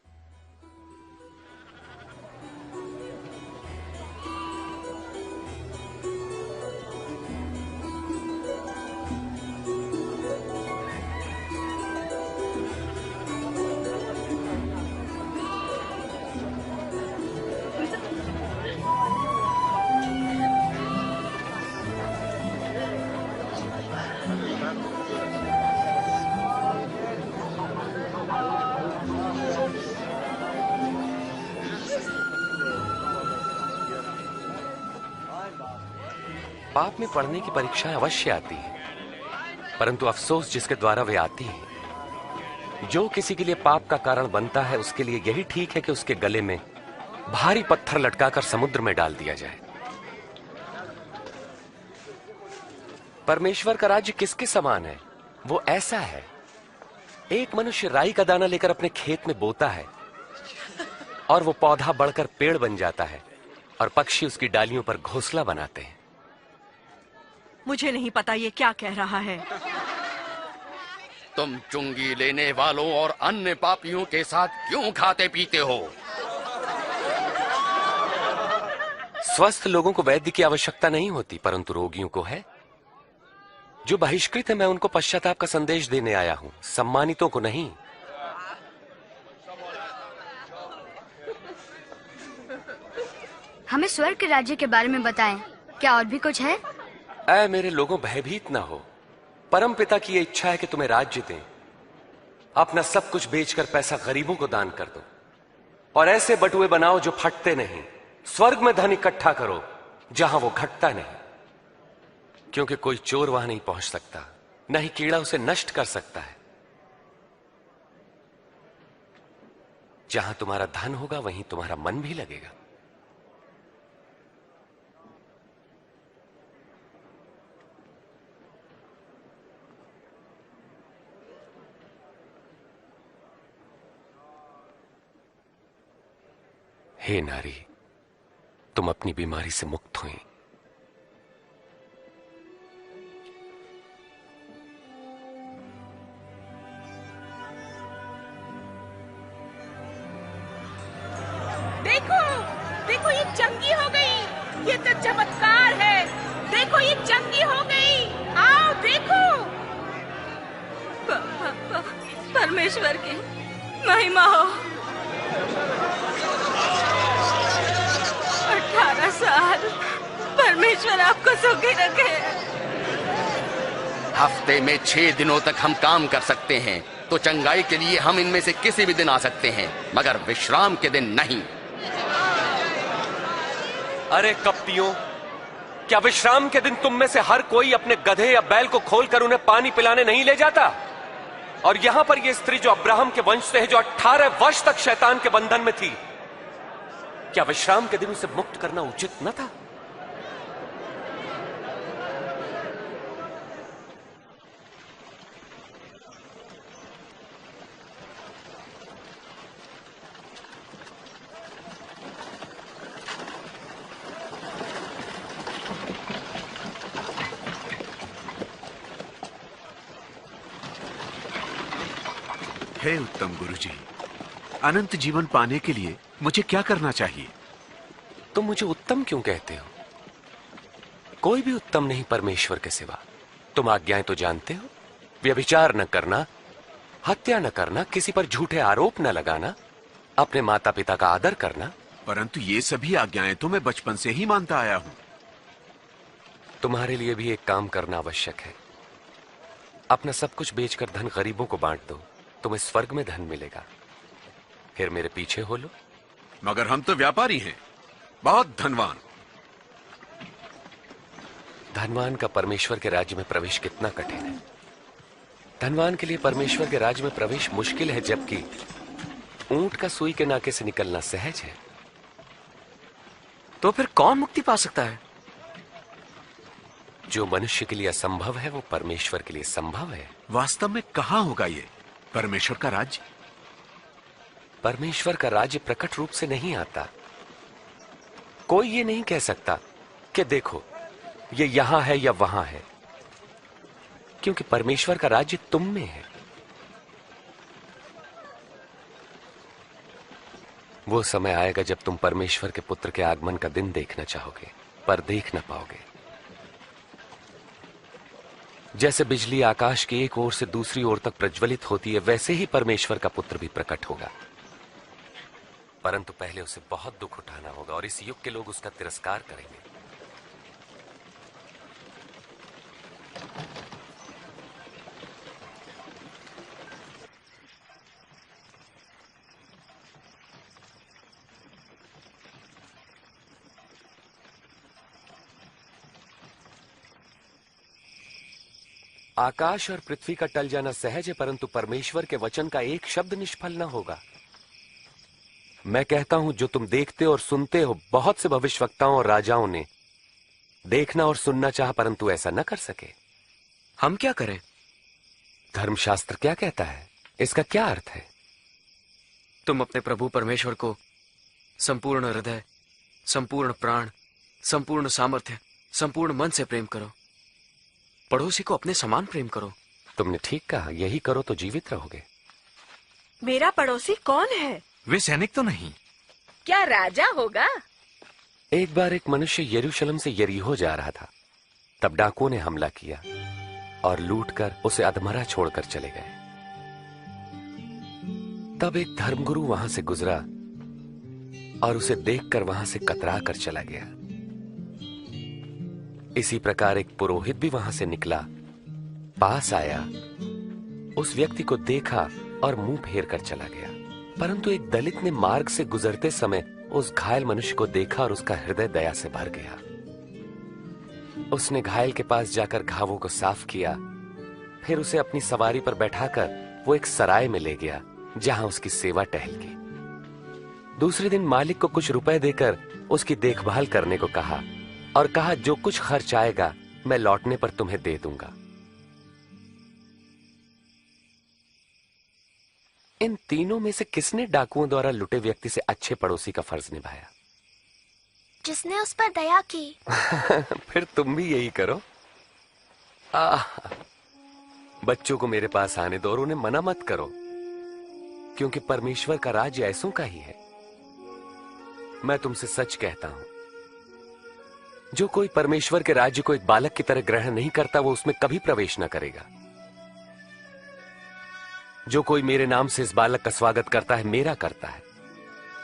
S13: पाप में पढ़ने की परीक्षाएं अवश्य आती है, परंतु अफसोस जिसके द्वारा वे आती है। जो किसी के लिए पाप का कारण बनता है, उसके लिए यही ठीक है कि उसके गले में भारी पत्थर लटकाकर समुद्र में डाल दिया जाए। परमेश्वर का राज्य किसके समान है? वो ऐसा है, एक मनुष्य राई का दाना लेकर अपने खेत में बोता है, और वो पौधा बढ़कर पेड़ बन जाता है, और पक्षी उसकी डालियों पर घोंसला बनाते हैं।
S12: मुझे नहीं पता ये क्या कह रहा है।
S16: तुम चुंगी लेने वालों और अन्य पापियों के साथ क्यों खाते पीते हो?
S13: स्वस्थ लोगों को वैद्य की आवश्यकता नहीं होती, परंतु रोगियों को है। जो बहिष्कृत है, मैं उनको पश्चाताप का संदेश देने आया हूं, सम्मानितों को नहीं।
S10: हमें स्वर्ग के राज्य के बारे में बताएं। क्या और भी कुछ है?
S13: ऐ मेरे लोगों, भयभीत ना हो। परम पिता की ये इच्छा है कि तुम्हें राज्य दें। अपना सब कुछ बेचकर पैसा गरीबों को दान कर दो और ऐसे बटुए बनाओ जो फटते नहीं। स्वर्ग में धन इकट्ठा करो जहां वो घटता नहीं, क्योंकि कोई चोर वहां नहीं पहुंच सकता, न ही कीड़ा उसे नष्ट कर सकता है। जहां तुम्हारा धन होगा वहीं तुम्हारा मन भी लगेगा। हे नारी, तुम अपनी बीमारी से मुक्त हुई।
S4: देखो, देखो ये चंगी हो गई। ये तो चमत्कार है। देखो ये चंगी हो गई। आओ देखो।
S5: परमेश्वर की महिमा हो। 18 साल परमेश्वर आपको सुखी रखे।
S16: हफ्ते में 6 दिनों तक हम काम कर सकते हैं, तो चंगाई के लिए हम इनमें से किसी भी दिन आ सकते हैं, मगर विश्राम के दिन नहीं।
S13: अरे कपटियों, क्या विश्राम के दिन तुम में से हर कोई अपने गधे या बैल को खोलकर उन्हें पानी पिलाने नहीं ले जाता? और यहां पर यह स्त्री जो अब्राहम के वंश से है, जो 18 वर्ष तक शैतान के बंधन में थी, क्या विश्राम के दिन उसे मुक्त करना उचित न था?
S17: हे उत्तम गुरुजी, अनंत जीवन पाने के लिए मुझे क्या करना चाहिए?
S13: तुम मुझे उत्तम क्यों कहते हो? कोई भी उत्तम नहीं परमेश्वर के सिवा। तुम आज्ञाएं तो जानते हो। व्यभिचार न करना, हत्या न करना, किसी पर झूठे आरोप न लगाना, अपने माता पिता का आदर करना।
S17: परंतु ये सभी आज्ञाएं तो मैं बचपन से ही मानता आया हूं।
S13: तुम्हारे लिए भी एक काम करना आवश्यक है। अपना सब कुछ बेचकर धन गरीबों को बांट दो, तुम्हें स्वर्ग में धन मिलेगा। फिर मेरे पीछे हो लो।
S17: मगर हम तो व्यापारी हैं, बहुत धनवान।
S13: धनवान का परमेश्वर के राज्य में प्रवेश कितना कठिन है। धनवान के लिए परमेश्वर के राज्य में प्रवेश मुश्किल है, जबकि ऊंट का सुई के नाके से निकलना सहज है।
S9: तो फिर कौन मुक्ति पा सकता है?
S13: जो मनुष्य के लिए असंभव है वो परमेश्वर के लिए संभव है।
S17: वास्तव में कहां होगा ये परमेश्वर का राज्य?
S13: परमेश्वर का राज्य प्रकट रूप से नहीं आता। कोई ये नहीं कह सकता कि देखो ये यहां है या वहां है, क्योंकि परमेश्वर का राज्य तुम में है। वो समय आएगा जब तुम परमेश्वर के पुत्र के आगमन का दिन देखना चाहोगे, पर देख ना पाओगे। जैसे बिजली आकाश की एक ओर से दूसरी ओर तक प्रज्वलित होती है, वैसे ही परमेश्वर का पुत्र भी प्रकट होगा। परंतु पहले उसे बहुत दुख उठाना होगा और इस युग के लोग उसका तिरस्कार करेंगे। आकाश और पृथ्वी का टल जाना सहज है, परंतु परमेश्वर के वचन का एक शब्द निष्फल न होगा। मैं कहता हूं, जो तुम देखते और सुनते हो, बहुत से भविष्यवक्ताओं और राजाओं ने देखना और सुनना चाहा, परंतु ऐसा न कर सके।
S9: हम क्या करें?
S13: धर्मशास्त्र क्या कहता है? इसका क्या अर्थ है?
S9: तुम अपने प्रभु परमेश्वर को संपूर्ण हृदय, संपूर्ण प्राण, संपूर्ण सामर्थ्य, संपूर्ण मन से प्रेम करो। पड़ोसी को अपने समान प्रेम करो।
S13: तुमने ठीक कहा, यही करो तो जीवित रहोगे।
S12: मेरा पड़ोसी कौन है?
S11: वे सैनिक तो नहीं।
S4: क्या राजा होगा?
S13: एक बार एक मनुष्य यरूशलेम से यरीहो जा रहा था। तब डाकुओं ने हमला किया और लूटकर उसे अधमरा छोड़कर चले गए। तब एक धर्मगुरु वहां से गुजरा और उसे देखकर वहां से कतरा कर चला गया। इसी प्रकार एक पुरोहित भी वहां से निकला, पास आया, उस व्यक्ति को देखा और मुंह फेर कर चला गया। परंतु एक दलित ने मार्ग से गुजरते समय उस घायल मनुष्य को देखा और उसका हृदय दया से भर गया। उसने घायल के पास जाकर घावों को साफ किया, फिर उसे अपनी सवारी पर बैठाकर वो एक सराय में ले गया जहां उसकी सेवा टहल की। दूसरे दिन मालिक को कुछ रुपए देकर उसकी देखभाल करने को कहा और कहा, जो कुछ खर्च आएगा मैं लौटने पर तुम्हें दे दूंगा। इन तीनों में से किसने डाकुओं द्वारा लुटे व्यक्ति से अच्छे पड़ोसी का फर्ज निभाया?
S10: जिसने उस पर दया की।
S13: फिर तुम भी यही करो। बच्चों को मेरे पास आने दो और उन्हें मना मत करो, क्योंकि परमेश्वर का राज्य ऐसों का ही है। मैं तुमसे सच कहता हूं, जो कोई परमेश्वर के राज्य को एक बालक की तरह ग्रहण नहीं करता, वो उसमें कभी प्रवेश न करेगा। जो कोई मेरे नाम से इस बालक का स्वागत करता है, मेरा करता है।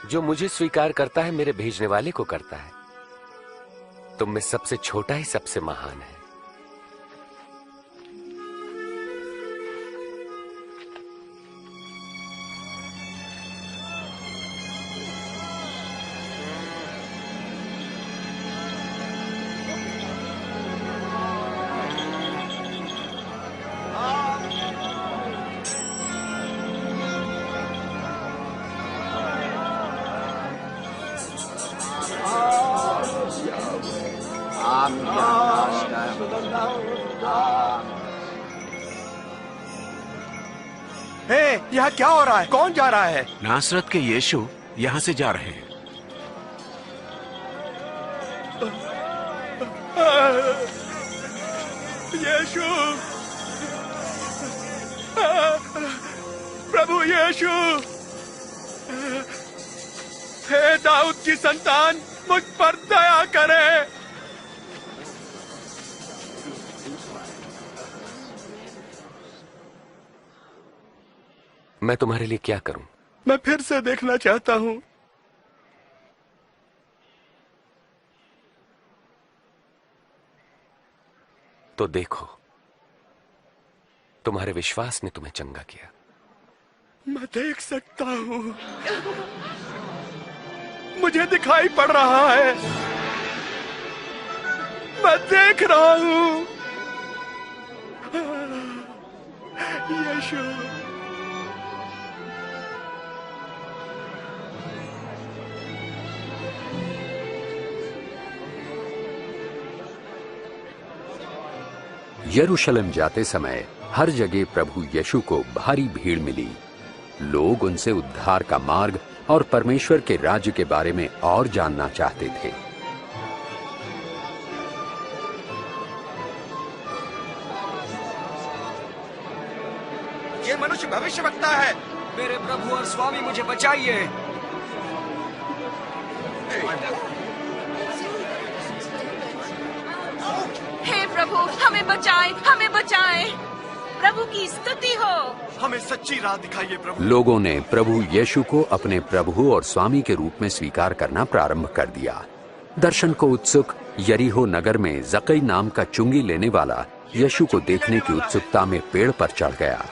S13: जो मुझे स्वीकार करता है, मेरे भेजने वाले को करता है। तुम में सबसे छोटा ही सबसे महान है।
S15: यहाँ क्या हो रहा है? कौन जा रहा है?
S17: नासरत के यीशु यहाँ से जा रहे हैं।
S15: यीशु, प्रभु यीशु, हे दाऊद की संतान, मुझ पर दया करे।
S13: मैं तुम्हारे लिए क्या करूं?
S15: मैं फिर से देखना चाहता हूं।
S13: तो देखो, तुम्हारे विश्वास ने तुम्हें चंगा किया।
S15: मैं देख सकता हूं, मुझे दिखाई पड़ रहा है, मैं देख रहा हूं। यीशु,
S2: यरूशलेम जाते समय हर जगह प्रभु यीशु को भारी भीड़ मिली। लोग उनसे उद्धार का मार्ग और परमेश्वर के राज्य के बारे में और जानना चाहते थे।
S15: ये मनुष्य भविष्यवक्ता है।
S11: मेरे प्रभु और स्वामी, मुझे बचाइए।
S5: हे प्रभु, हमें बचाएं, हमें बचाएं। प्रभु की स्तुति हो।
S15: हमें सच्ची राह दिखाइए प्रभु।
S2: लोगों ने प्रभु यीशु को अपने प्रभु और स्वामी के रूप में स्वीकार करना प्रारंभ कर दिया। दर्शन को उत्सुक यरीहो नगर में जकई नाम का चुंगी लेने वाला यीशु को देखने की उत्सुकता में पेड़ पर चढ़ गया।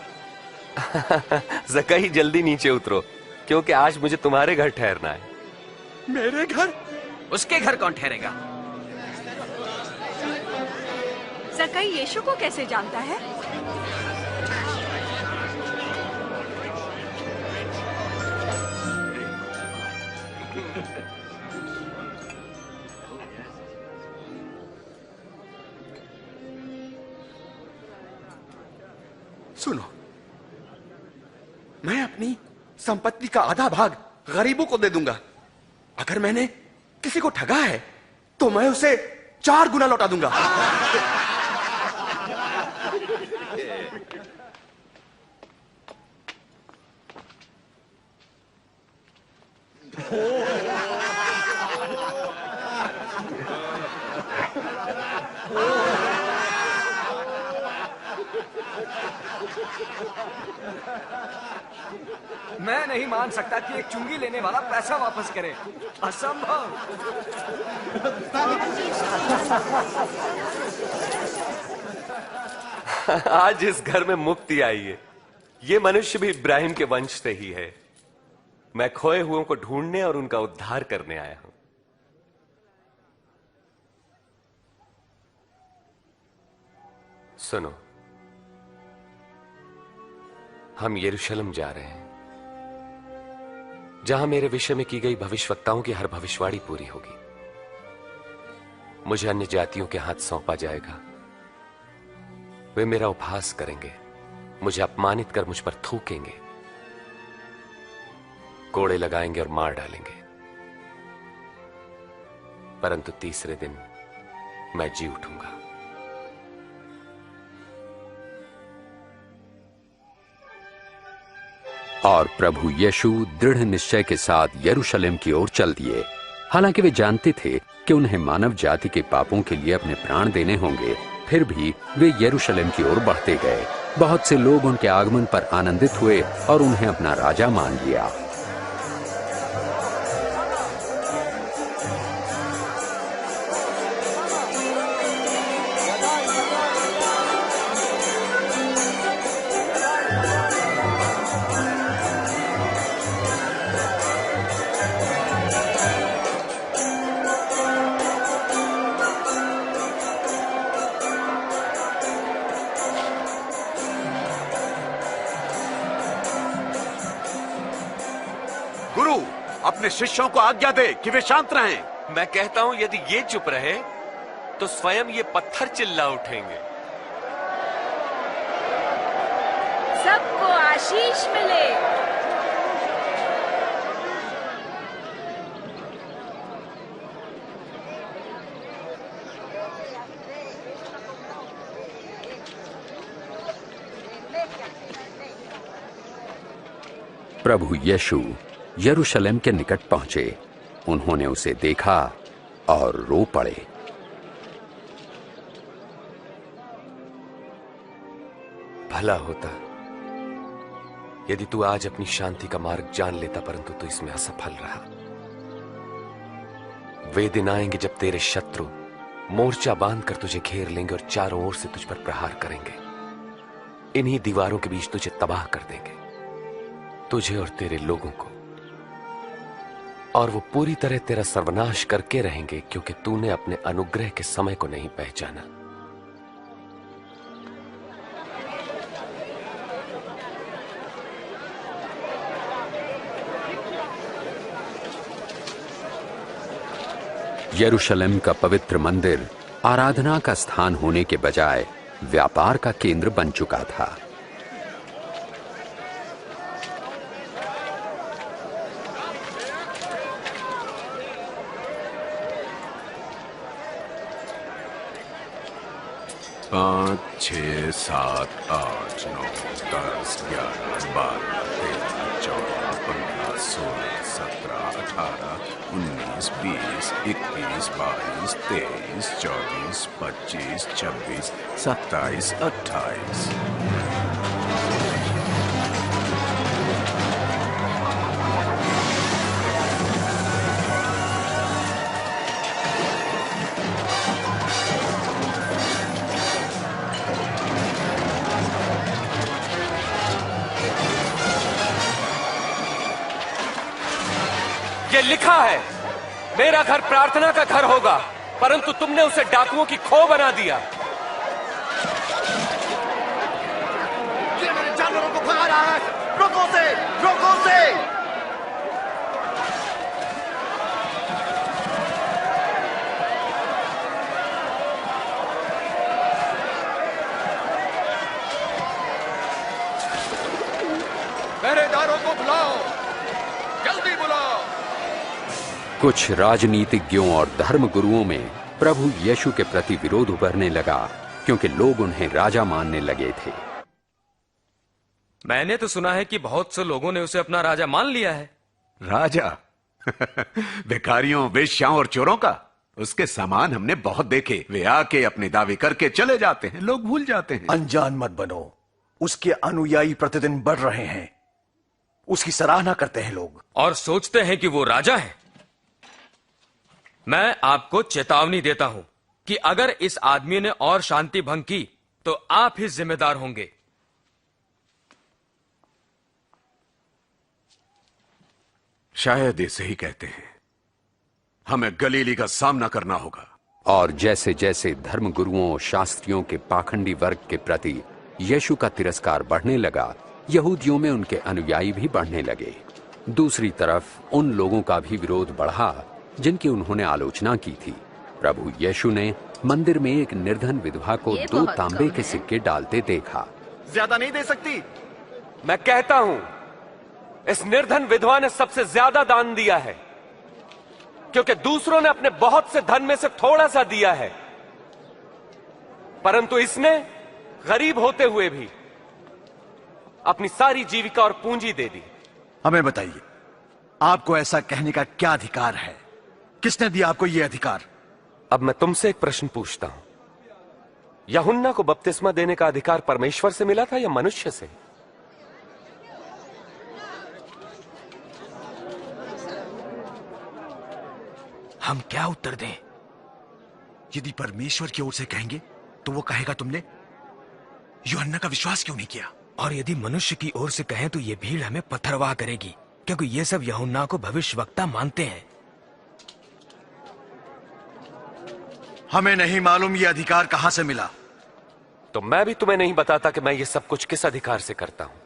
S13: जकई, जल्दी नीचे उतरो, क्योंकि आज मुझे तुम्हारे घर ठहरना है।
S15: मेरे घर?
S11: उसके घर कौन ठहरेगा?
S12: जकई यीशु को कैसे जानता है?
S15: सुनो, मैं अपनी संपत्ति का आधा भाग गरीबों को दे दूंगा। अगर मैंने किसी को ठगा है तो मैं उसे 4 गुना लौटा दूंगा।
S18: नहीं मान सकता कि एक चुंगी लेने वाला पैसा वापस करे। असंभव।
S13: आज इस घर में मुक्ति आई है। ये मनुष्य भी इब्राहिम के वंश से ही है। मैं खोए हुओं को ढूंढने और उनका उद्धार करने आया हूं। सुनो, हम यरूशलेम जा रहे हैं, जहां मेरे विषय में की गई भविष्यवक्ताओं की हर भविष्यवाणी पूरी होगी। मुझे अन्य जातियों के हाथ सौंपा जाएगा। वे मेरा उपहास करेंगे, मुझे अपमानित कर मुझ पर थूकेंगे, कोड़े लगाएंगे और मार डालेंगे। परंतु तीसरे दिन मैं जी उठूंगा।
S2: और प्रभु यीशु दृढ़ निश्चय के साथ यरूशलेम की ओर चल दिए। हालांकि वे जानते थे कि उन्हें मानव जाति के पापों के लिए अपने प्राण देने होंगे, फिर भी वे यरूशलेम की ओर बढ़ते गए। बहुत से लोग उनके आगमन पर आनंदित हुए और उन्हें अपना राजा मान लिया।
S17: अपने शिष्यों को आज्ञा दे कि वे शांत रहें।
S13: मैं कहता हूं, यदि ये चुप रहे तो स्वयं ये पत्थर चिल्ला उठेंगे।
S4: सबको आशीष मिले।
S2: प्रभु यीशु यरूशलेम के निकट पहुंचे। उन्होंने उसे देखा और रो पड़े।
S13: भला होता यदि तू आज अपनी शांति का मार्ग जान लेता, परंतु तू इसमें असफल रहा। वे दिन आएंगे जब तेरे शत्रु मोर्चा बांधकर तुझे घेर लेंगे और चारों ओर से तुझ पर प्रहार करेंगे। इन्हीं दीवारों के बीच तुझे तबाह कर देंगे, तुझे और तेरे लोगों को, और वो पूरी तरह तेरा सर्वनाश करके रहेंगे, क्योंकि तूने अपने अनुग्रह के समय को नहीं पहचाना।
S2: यरूशलेम का पवित्र मंदिर आराधना का स्थान होने के बजाय व्यापार का केंद्र बन चुका था।
S17: पाँच, 6, 7, 8, 9, 10, 11, 12, 13, 14, 15, 16, 17, 18, 19, 20, 21, 22, 23, 24, 25, 26, 27, 28।
S9: ये लिखा है, मेरा घर प्रार्थना का घर होगा, परंतु तुमने उसे डाकुओं की खो बना दिया।
S6: ये मेरे जानवरों को भगा रहा है। रोको उसे, रोको उसे। पहरेदारों को बुलाओ, जल्दी बुलाओ।
S2: कुछ राजनीतिज्ञों और धर्म गुरुओं में प्रभु यीशु के प्रति विरोध उभरने लगा, क्योंकि लोग उन्हें राजा मानने लगे थे।
S11: मैंने तो सुना है कि बहुत से लोगों ने उसे अपना राजा मान लिया है।
S17: राजा? भिखारियों, वेश्याओं और चोरों का? उसके समान हमने बहुत देखे। वे आके अपने दावे करके चले जाते हैं, लोग भूल जाते हैं।
S19: अनजान मत बनो, उसके अनुयायी प्रतिदिन बढ़ रहे हैं। उसकी सराहना करते हैं लोग
S11: और सोचते हैं कि वो राजा है। मैं आपको चेतावनी देता हूं कि अगर इस आदमी ने और शांति भंग की तो आप ही जिम्मेदार होंगे।
S17: शायद ये सही कहते हैं, हमें गलीली का सामना करना होगा।
S2: और जैसे जैसे धर्मगुरुओं और शास्त्रियों के पाखंडी वर्ग के प्रति यीशु का तिरस्कार बढ़ने लगा, यहूदियों में उनके अनुयायी भी बढ़ने लगे। दूसरी तरफ उन लोगों का भी विरोध बढ़ा जिनकी उन्होंने आलोचना की थी। प्रभु यीशु ने मंदिर में एक निर्धन विधवा को 2 तांबे के सिक्के डालते देखा।
S15: ज्यादा नहीं दे सकती?
S13: मैं कहता हूं, इस निर्धन विधवा ने सबसे ज्यादा दान दिया है, क्योंकि दूसरों ने अपने बहुत से धन में से थोड़ा सा दिया है, परंतु इसने गरीब होते हुए भी अपनी सारी जीविका और पूंजी दे दी।
S19: हमें बताइए, आपको ऐसा कहने का क्या अधिकार है? किसने दिया आपको यह अधिकार?
S13: अब मैं तुमसे एक प्रश्न पूछता हूं, यूहन्ना को बपतिस्मा देने का अधिकार परमेश्वर से मिला था या मनुष्य से?
S19: हम क्या उत्तर दें? यदि परमेश्वर की ओर से कहेंगे तो वो कहेगा तुमने यूहन्ना का विश्वास क्यों नहीं किया?
S14: और यदि मनुष्य की ओर से कहें तो ये भीड़ हमें पत्थरवाह करेगी, क्योंकि ये सब यूहन्ना को भविष्यवक्ता मानते हैं।
S19: हमें नहीं मालूम ये अधिकार कहां से मिला।
S13: तो मैं भी तुम्हें नहीं बताता कि मैं ये सब कुछ किस अधिकार से करता हूं।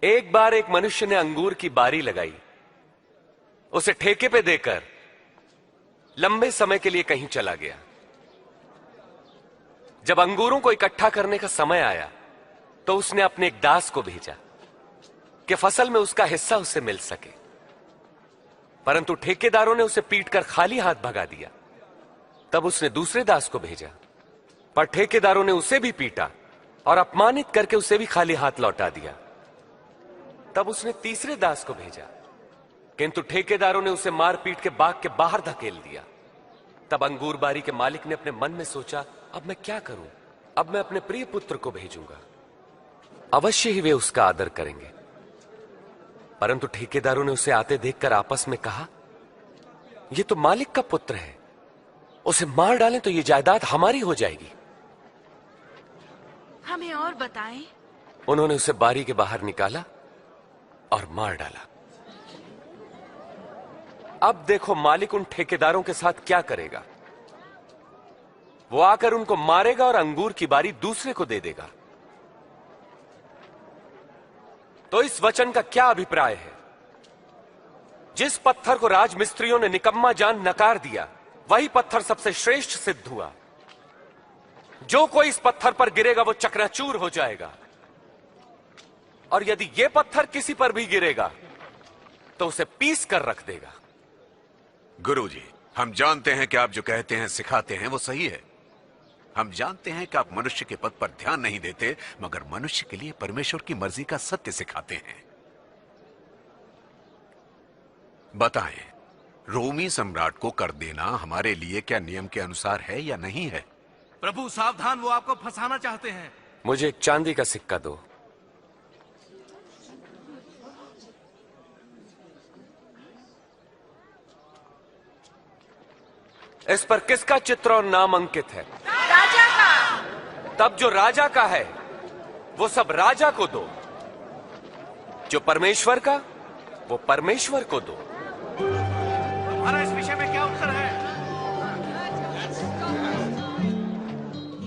S13: एक बार एक मनुष्य ने अंगूर की बारी लगाई, उसे ठेके पे देकर लंबे समय के लिए कहीं चला गया। जब अंगूरों को इकट्ठा करने का समय आया तो उसने अपने एक दास को भेजा कि फसल में उसका हिस्सा उससे मिल सके, परंतु ठेकेदारों ने उसे पीटकर खाली हाथ भगा दिया। तब उसने दूसरे दास को भेजा, पर ठेकेदारों ने उसे भी पीटा और अपमानित करके उसे भी खाली हाथ लौटा दिया। तब उसने तीसरे दास को भेजा, किंतु ठेकेदारों ने उसे मार पीट के बाग के बाहर धकेल दिया। तब अंगूर बारी के मालिक ने अपने मन में सोचा, अब मैं क्या करूं? अब मैं अपने प्रिय पुत्र को भेजूंगा, अवश्य ही वे उसका आदर करेंगे। परंतु ठेकेदारों ने उसे आते देखकर आपस में कहा, यह तो मालिक का पुत्र है, उसे मार डालें तो यह जायदाद हमारी हो जाएगी।
S5: हमें और बताएं।
S13: उन्होंने उसे बारी के बाहर निकाला और मार डाला। अब देखो मालिक उन ठेकेदारों के साथ क्या करेगा। वो आकर उनको मारेगा और अंगूर की बारी दूसरे को दे देगा। तो इस वचन का क्या अभिप्राय है? जिस पत्थर को राजमिस्त्रियों ने निकम्मा जान नकार दिया, वही पत्थर सबसे श्रेष्ठ सिद्ध हुआ। जो कोई इस पत्थर पर गिरेगा वो चकनाचूर हो जाएगा, और यदि यह पत्थर किसी पर भी गिरेगा तो उसे पीस कर रख देगा।
S17: गुरुजी, हम जानते हैं कि आप जो कहते हैं सिखाते हैं वो सही है। हम जानते हैं कि आप मनुष्य के पद पर ध्यान नहीं देते, मगर मनुष्य के लिए परमेश्वर की मर्जी का सत्य सिखाते हैं। बताएं, रोमी सम्राट को कर देना हमारे लिए क्या नियम के अनुसार है या नहीं है?
S8: प्रभु सावधान, वो आपको फंसाना चाहते हैं।
S13: मुझे एक चांदी का सिक्का दो। इस पर किसका चित्र और नाम अंकित है?
S5: राजा का।
S13: तब जो राजा का है वो सब राजा को दो, जो परमेश्वर का वो परमेश्वर को दो।
S8: हमारा इस विषय में क्या उत्तर है?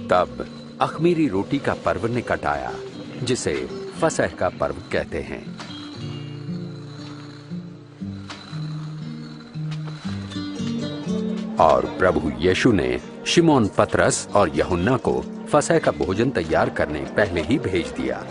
S2: तब अख़मीरी रोटी का पर्व निकट आया, जिसे फसह का पर्व कहते हैं। और प्रभु यीशु ने शिमोन पतरस और यूहन्ना को फसह का भोजन तैयार करने पहले ही भेज दिया।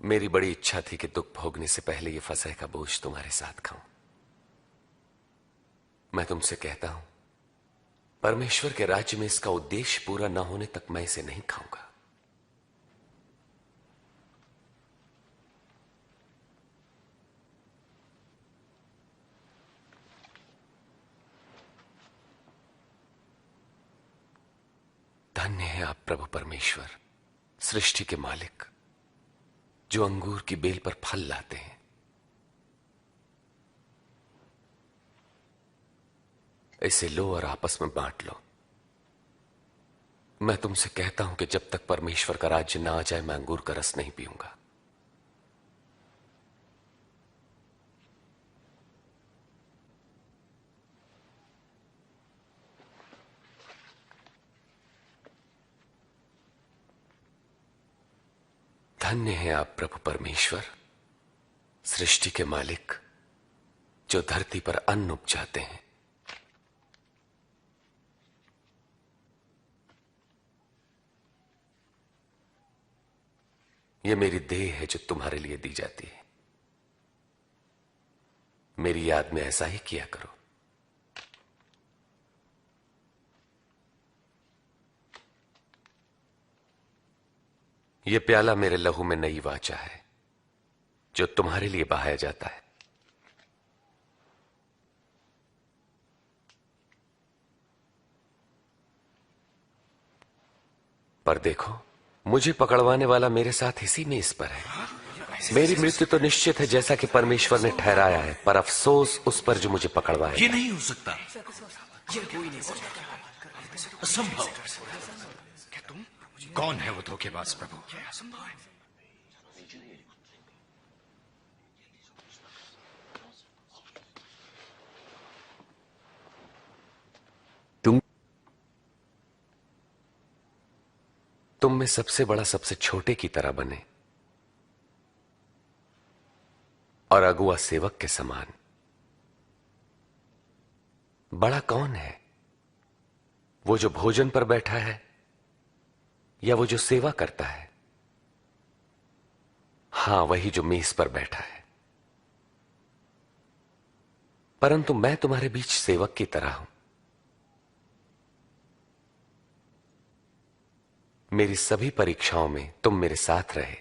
S13: मेरी बड़ी इच्छा थी कि दुख भोगने से पहले ये फसह का बोझ तुम्हारे साथ खाऊं। मैं तुमसे कहता हूं, परमेश्वर के राज्य में इसका उद्देश्य पूरा न होने तक मैं इसे नहीं खाऊंगा। धन्य है आप प्रभु परमेश्वर, सृष्टि के मालिक, जो अंगूर की बेल पर फल लाते हैं। इसे लो और आपस में बांट लो। मैं तुमसे कहता हूं कि जब तक परमेश्वर का राज्य ना आ जाए मैं अंगूर का रस नहीं पीऊंगा। धन्य है आप प्रभु परमेश्वर, सृष्टि के मालिक, जो धरती पर अन्न उपजाते हैं। यह मेरी देह है जो तुम्हारे लिए दी जाती है। मेरी याद में ऐसा ही किया करो। यह प्याला मेरे लहू में नई वाचा है जो तुम्हारे लिए बहाया जाता है। पर देखो, मुझे पकड़वाने वाला मेरे साथ इसी में इस पर है। मेरी मृत्यु तो निश्चित है जैसा कि परमेश्वर ने ठहराया है, पर अफसोस उस पर जो मुझे पकड़वाए।
S19: ये नहीं हो सकता, ये कोई नहीं सकता, असंभव।
S3: कौन है वो धोखेबाज प्रभु?
S13: तुम में सबसे बड़ा सबसे छोटे की तरह बने और अगुआ सेवक के समान। बड़ा कौन है, वो जो भोजन पर बैठा है या वो जो सेवा करता है? हां, वही जो मेज पर बैठा है। परंतु मैं तुम्हारे बीच सेवक की तरह हूं। मेरी सभी परीक्षाओं में तुम मेरे साथ रहे,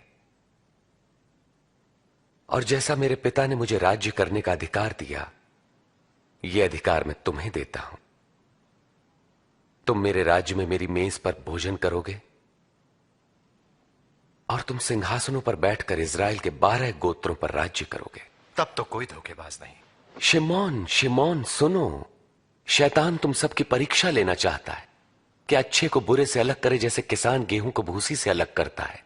S13: और जैसा मेरे पिता ने मुझे राज्य करने का अधिकार दिया, यह अधिकार मैं तुम्हें देता हूं। तुम मेरे राज्य में मेरी मेज पर भोजन करोगे और तुम सिंहासनों पर बैठकर इज़राइल के 12 गोत्रों पर राज्य करोगे।
S3: तब तो कोई धोखेबाज नहीं।
S13: शिमोन, शिमोन, सुनो, शैतान तुम सबकी परीक्षा लेना चाहता है कि अच्छे को बुरे से अलग करे, जैसे किसान गेहूं को भूसी से अलग करता है।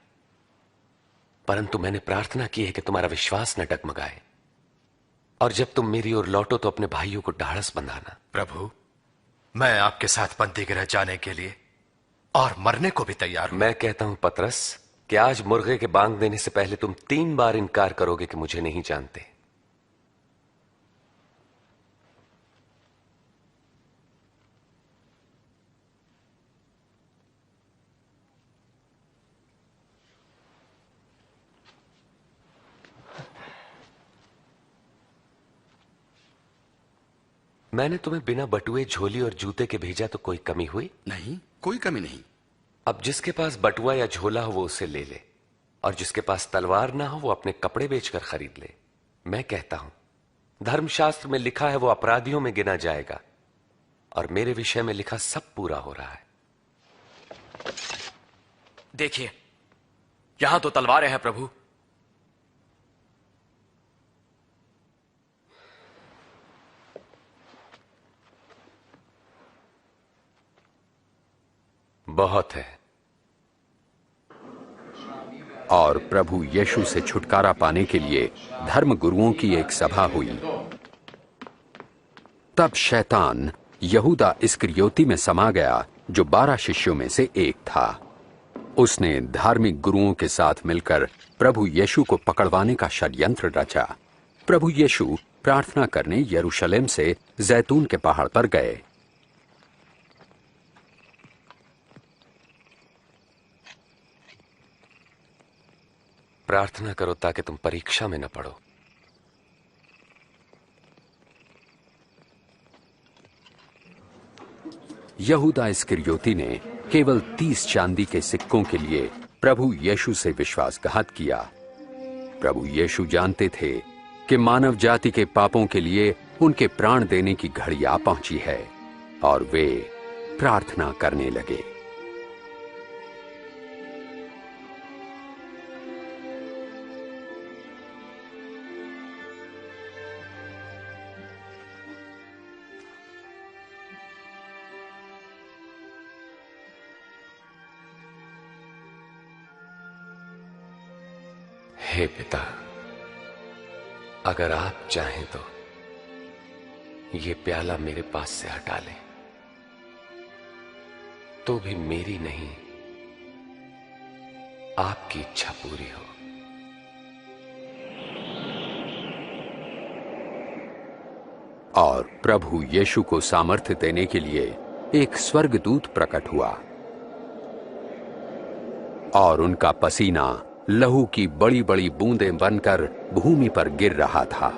S13: परंतु मैंने प्रार्थना की है कि तुम्हारा विश्वास न डगमगाए, और जब तुम मेरी ओर लौटो तो अपने भाइयों को ढाढ़स बंधाना।
S3: प्रभु, मैं आपके साथ बंदी गृह जाने के लिए और मरने को भी तैयार हूं।
S13: मैं कहता हूं पतरस कि आज मुर्गे के बांग देने से पहले तुम 3 बार इनकार करोगे कि मुझे नहीं जानते। मैंने तुम्हें बिना बटुए, झोली और जूते के भेजा तो कोई कमी हुई?
S16: नहीं, कोई कमी नहीं।
S13: अब जिसके पास बटुआ या झोला हो वो उसे ले ले, और जिसके पास तलवार ना हो वो अपने कपड़े बेचकर खरीद ले। मैं कहता हूं, धर्मशास्त्र में लिखा है वो अपराधियों में गिना जाएगा, और मेरे विषय में लिखा सब पूरा हो रहा है।
S9: देखिए, यहां तो तलवारें हैं प्रभु।
S13: बहुत है।
S2: और प्रभु यीशु से छुटकारा पाने के लिए धर्म गुरुओं की एक सभा हुई। तब शैतान यहूदा इस्करियोती में समा गया, जो 12 शिष्यों में से एक था। उसने धार्मिक गुरुओं के साथ मिलकर प्रभु यीशु को पकड़वाने का षड्यंत्र रचा। प्रभु यीशु प्रार्थना करने यरूशलेम से जैतून के पहाड़ पर गए।
S13: प्रार्थना करो ताकि तुम परीक्षा में न पड़ो।
S2: यहूदा इस्करियोती ने केवल 30 चांदी के सिक्कों के लिए प्रभु यीशु से विश्वासघात किया। प्रभु यीशु जानते थे कि मानव जाति के पापों के लिए उनके प्राण देने की घड़ी आ पहुंची है, और वे प्रार्थना करने लगे।
S13: हे पिता, अगर आप चाहें तो ये प्याला मेरे पास से हटा लें, तो भी मेरी नहीं आपकी इच्छा पूरी हो।
S2: और प्रभु यीशु को सामर्थ्य देने के लिए एक स्वर्गदूत प्रकट हुआ, और उनका पसीना लहू की बड़ी बड़ी बूंदें बनकर भूमि पर गिर रहा था।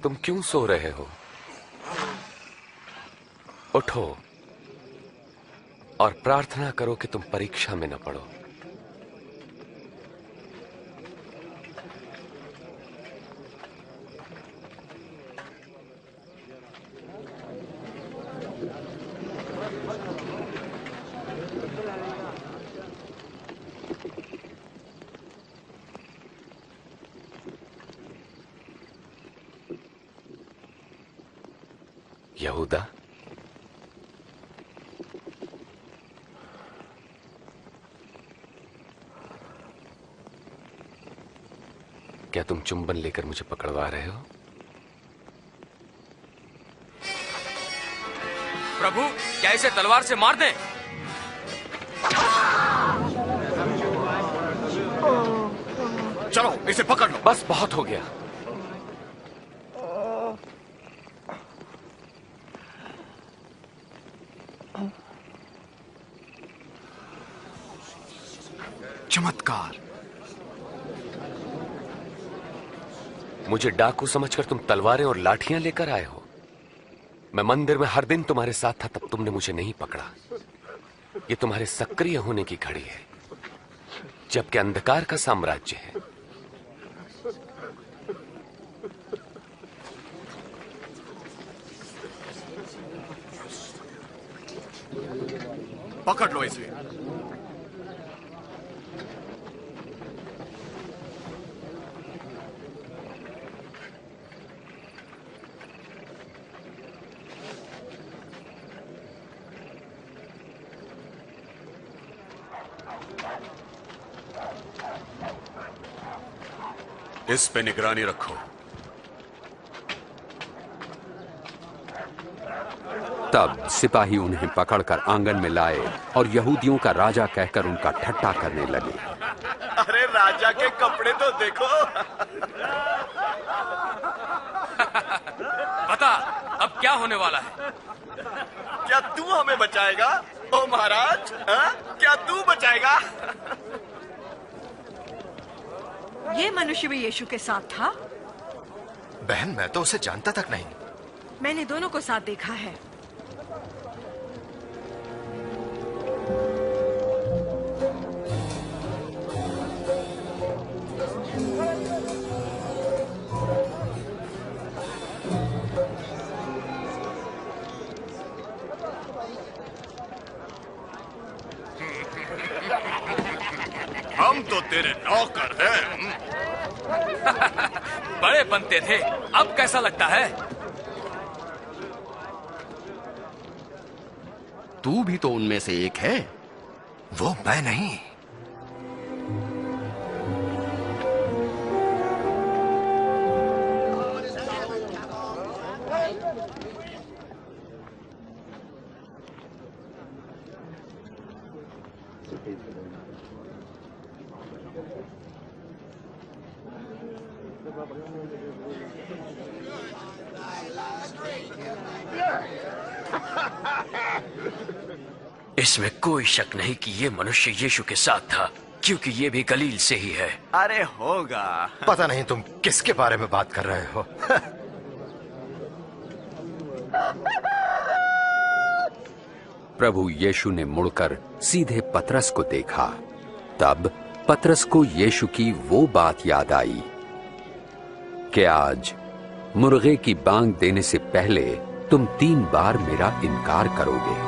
S13: तुम क्यों सो रहे हो? उठो और प्रार्थना करो कि तुम परीक्षा में न पड़ो। यहूदा, क्या तुम चुंबन लेकर मुझे पकड़वा रहे हो?
S11: प्रभु, क्या इसे तलवार से मार दें?
S7: चलो इसे पकड़ लो।
S13: बस बहुत हो गया।
S19: चमत्कार।
S13: मुझे डाकू समझकर तुम तलवारें और लाठियां लेकर आए हो। मैं मंदिर में हर दिन तुम्हारे साथ था, तब तुमने मुझे नहीं पकड़ा। ये तुम्हारे सक्रिय होने की घड़ी है, जबकि अंधकार का साम्राज्य है।
S7: पकड़ लो इसे।
S17: इस पे निगरानी रखो।
S2: तब सिपाही उन्हें पकड़कर आंगन में लाए और यहूदियों का राजा कहकर उनका ठट्टा करने लगे।
S6: अरे राजा के कपड़े तो देखो।
S11: बता, अब क्या होने वाला है?
S6: क्या तू हमें बचाएगा? ओ महाराज, क्या तू बचाएगा?
S12: ये मनुष्य भी यीशु के साथ था?
S3: बहन, मैं तो उसे जानता तक नहीं।
S12: मैंने दोनों को साथ देखा है।
S6: हम तो तेरे नौकर हैं।
S11: बड़े बनते थे, अब कैसा लगता है?
S3: तू भी तो उनमें से एक है। वो मैं नहीं।
S9: इसमें कोई शक नहीं कि ये मनुष्य यीशु के साथ था, क्योंकि ये भी गलील से ही है।
S3: अरे होगा। पता नहीं तुम किसके बारे में बात कर रहे हो।
S2: प्रभु यीशु ने मुड़कर सीधे पतरस को देखा। तब पतरस को यीशु की वो बात याद आई कि आज मुर्गे की बांग देने से पहले तुम 3 बार मेरा इनकार करोगे।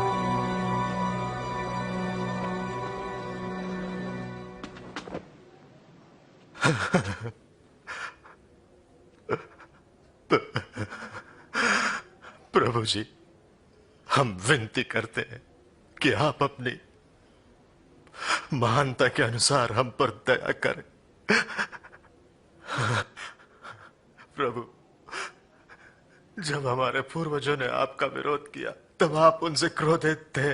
S3: प्रभु जी, हम विनती करते हैं कि आप अपनी महानता के अनुसार हम पर दया करें। प्रभु, जब हमारे पूर्वजों ने आपका विरोध किया तब आप उनसे क्रोधित थे,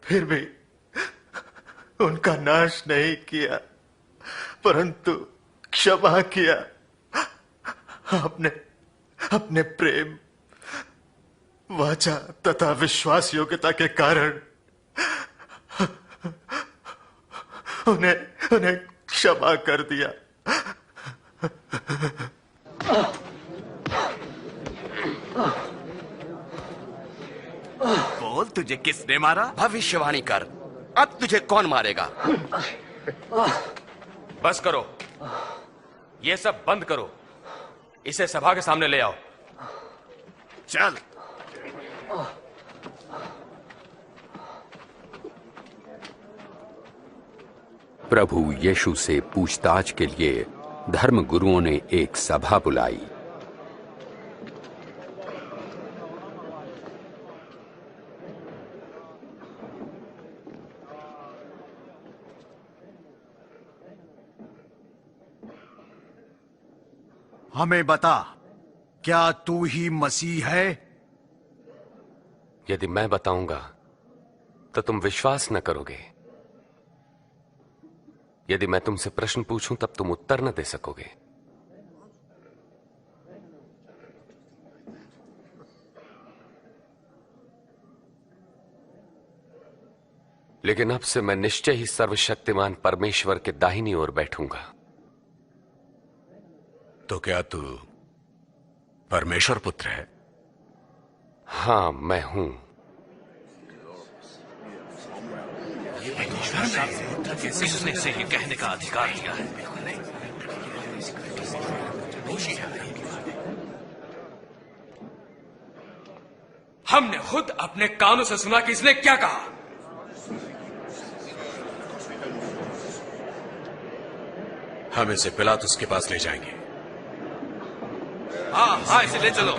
S3: फिर भी उनका नाश नहीं किया, परंतु क्षमा किया। आपने अपने प्रेम, वाचा तथा विश्वास योग्यता के कारण उन्हें क्षमा कर दिया।
S16: बोल, तुझे किसने मारा? भविष्यवाणी कर, अब तुझे कौन मारेगा?
S11: बस करो, ये सब बंद करो। इसे सभा के सामने ले आओ।
S16: चल।
S2: प्रभु यीशु से पूछताछ के लिए धर्म गुरुओं ने एक सभा बुलाई।
S19: हमें बता, क्या तू ही मसीह है?
S13: यदि मैं बताऊंगा तो तुम विश्वास न करोगे। यदि मैं तुमसे प्रश्न पूछूं तब तुम उत्तर न दे सकोगे। लेकिन अब से मैं निश्चय ही सर्वशक्तिमान परमेश्वर के दाहिनी ओर बैठूंगा।
S17: तो क्या तू परमेश्वर पुत्र है?
S13: हां, मैं हूं।
S8: किसने से ये कहने का अधिकार दिया है?
S11: हमने खुद अपने कानों से सुना कि इसने क्या कहा।
S17: हम इसे पिलातुस के पास ले जाएंगे।
S8: हाँ, इसे ले चलो।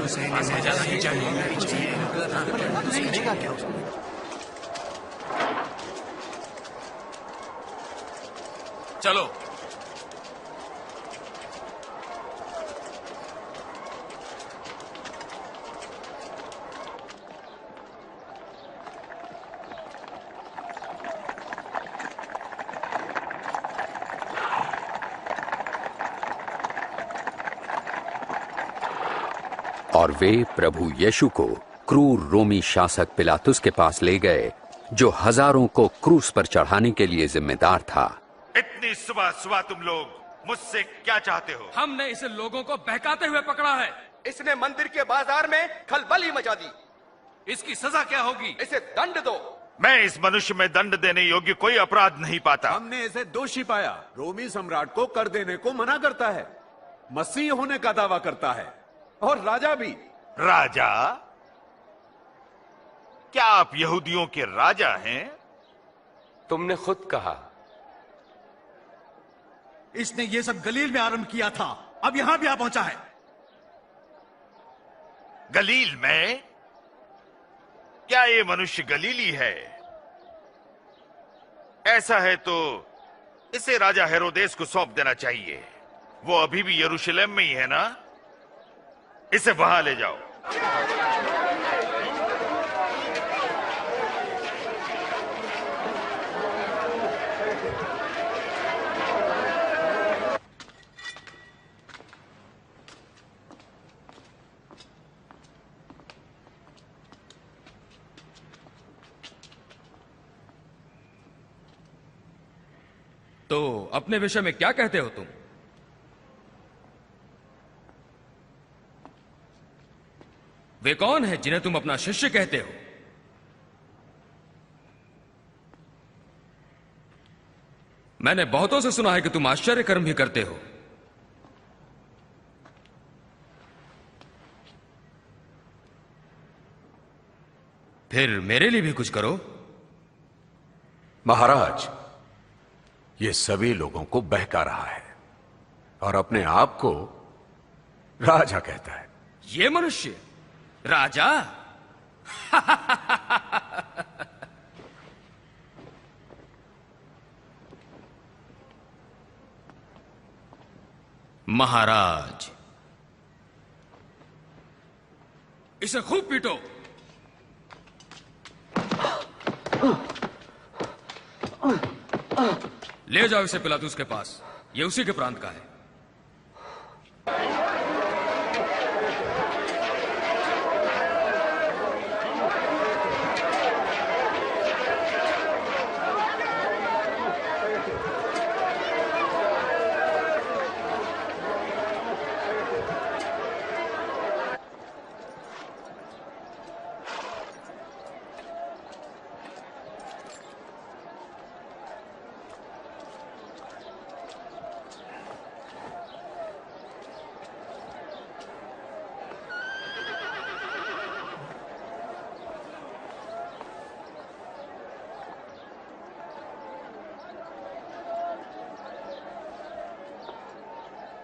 S11: चलो।
S2: और वे प्रभु यीशु को क्रूर रोमी शासक पिलातुस के पास ले गए, जो हजारों को क्रूस पर चढ़ाने के लिए जिम्मेदार था।
S7: इतनी सुबह सुबह तुम लोग मुझसे क्या चाहते हो?
S11: हमने इसे लोगों को बहकाते हुए पकड़ा है।
S15: इसने मंदिर के बाजार में खलबली मचा दी।
S8: इसकी सजा क्या होगी?
S15: इसे दंड दो।
S7: मैं इस मनुष्य में दंड देने योग्य कोई अपराध नहीं पाता।
S17: हमने इसे दोषी पाया। रोमी सम्राट को कर देने को मना करता है, मसीह होने का दावा करता है, और राजा भी।
S7: राजा? क्या आप यहूदियों के राजा हैं?
S13: तुमने खुद कहा।
S19: इसने ये सब गलील में आरंभ किया था, अब यहां भी आ पहुंचा है।
S7: गलील में? क्या ये मनुष्य गलीली है? ऐसा है तो इसे राजा हेरोदेस को सौंप देना चाहिए। वो अभी भी यरूशलेम में ही है ना? इसे वहां ले जाओ।
S11: तो अपने विषय में क्या कहते हो तुम? वे कौन है जिन्हें तुम अपना शिष्य कहते हो? मैंने बहुतों से सुना है कि तुम आश्चर्य कर्म भी करते हो। फिर मेरे लिए भी कुछ करो।
S17: महाराज, ये सभी लोगों को बहका रहा है और अपने आप को राजा कहता है।
S11: ये मनुष्य राजा? महाराज, इसे खूब पीटो। ले जाओ इसे पिलातुस के पास, ये उसी के प्रांत का है।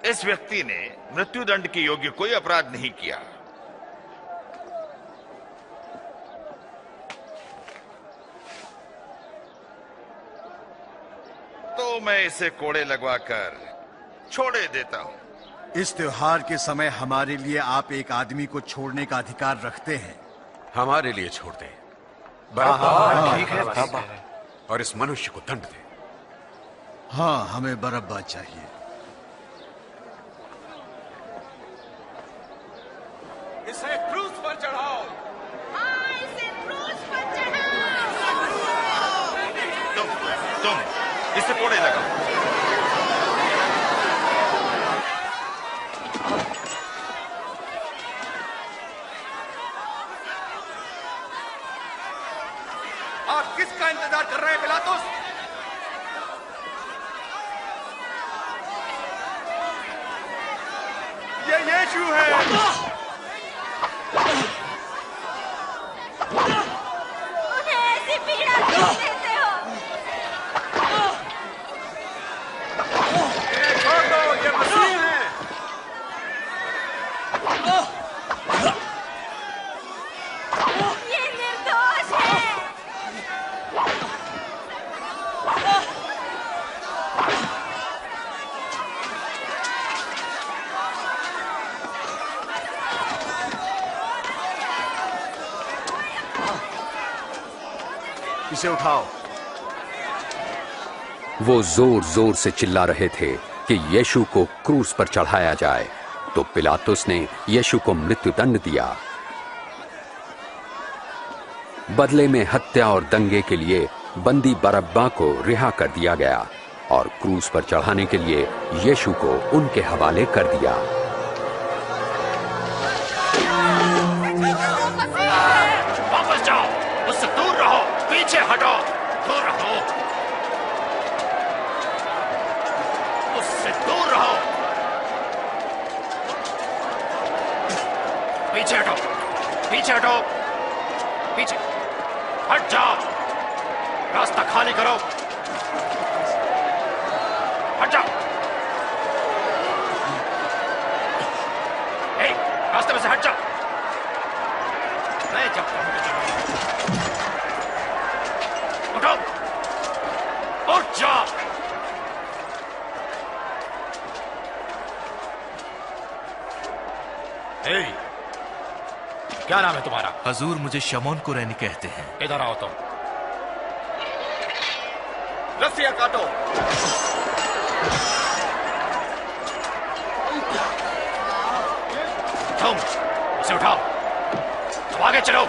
S7: इस व्यक्ति ने मृत्युदंड के योग्य कोई अपराध नहीं किया। तो मैं इसे कोड़े लगवाकर छोड़े देता हूं।
S20: इस त्योहार के समय हमारे लिए आप एक आदमी को छोड़ने का अधिकार रखते हैं।
S17: हमारे लिए छोड़ दे।
S20: ठीक है,
S17: और इस मनुष्य को दंड दे।
S20: हाँ, हमें बरअब्बा चाहिए।
S15: इसे क्रूस पर चढ़ाओ।
S10: हाँ, इसे क्रूस पर चढ़ाओ।
S7: तुम इसे कोड़े लगाओ।
S15: आप किसका इंतजार कर रहे हैं पिलातुस? ये यीशु है।
S10: उन्हें ऐसी पीड़ा क्यों देते हो?
S15: छोड़ दो, ये मसीह है।
S10: ये निर्दोष है।
S20: इसे उठाओ।
S2: वो जोर जोर से चिल्ला रहे थे कि यीशु को क्रूस पर चढ़ाया जाए, तो पिलातुस ने यीशु को मृत्युदंड दिया। बदले में हत्या और दंगे के लिए बंदी बरअब्बा को रिहा कर दिया गया और क्रूस पर चढ़ाने के लिए यीशु को उनके हवाले कर दिया।
S7: वापस जाओ, उससे दूर रहो, पीछे हटो, दूर रहो, उससे दूर रहो, पीछे हटो, पीछे हटो, पीछे हट जाओ, रास्ता खाली करो, हट जाओ। रास्ते में से हट जाओ। मैं जब उठो, उठ जाओ। क्या नाम है तुम्हारा?
S3: हजूर, मुझे शमौन कुरैनी कहते हैं।
S7: इधर आओ तुम।
S15: रस्सियां काटो।
S7: तुम उसे उठाओ, तुम आगे चलो।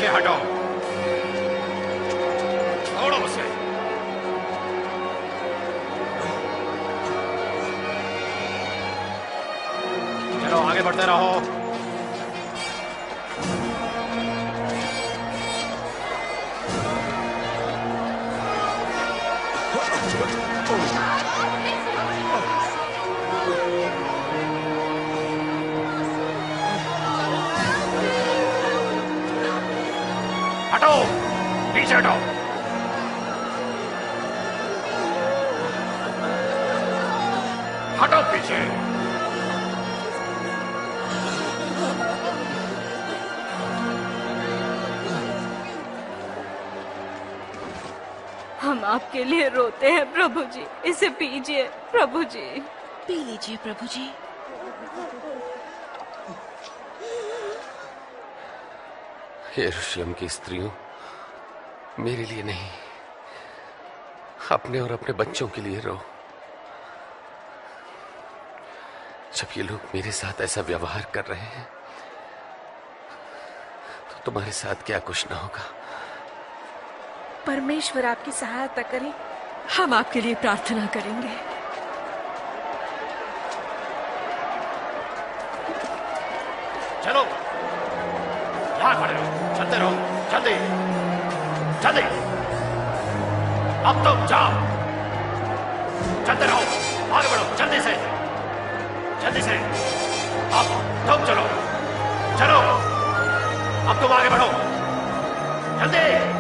S3: पीछे हटो। छोड़ो उसे। चलो आगे बढ़ते रहो। हटो, पीछे हटो। हटो पीछे।
S5: हम आपके लिए रोते हैं प्रभु जी, इसे पीजिए प्रभु जी।
S4: पी लीजिए प्रभु जी।
S13: यरूशलेम की स्त्रियों, मेरे लिए नहीं, अपने और अपने बच्चों के लिए रो। जब ये लोग मेरे साथ ऐसा व्यवहार कर रहे हैं तो तुम्हारे साथ क्या कुछ ना होगा।
S4: परमेश्वर आपकी सहायता करे।
S12: हम आपके लिए प्रार्थना करेंगे।
S3: चलो, यहां खड़े रहो, चलते रहो, जल्दी जल्दी। अब तुम जाओ, चलते रहो, आगे बढ़ो, जल्दी से जल्दी से। अब तुम चलो चलो, अब तुम आगे बढ़ो, जल्दी।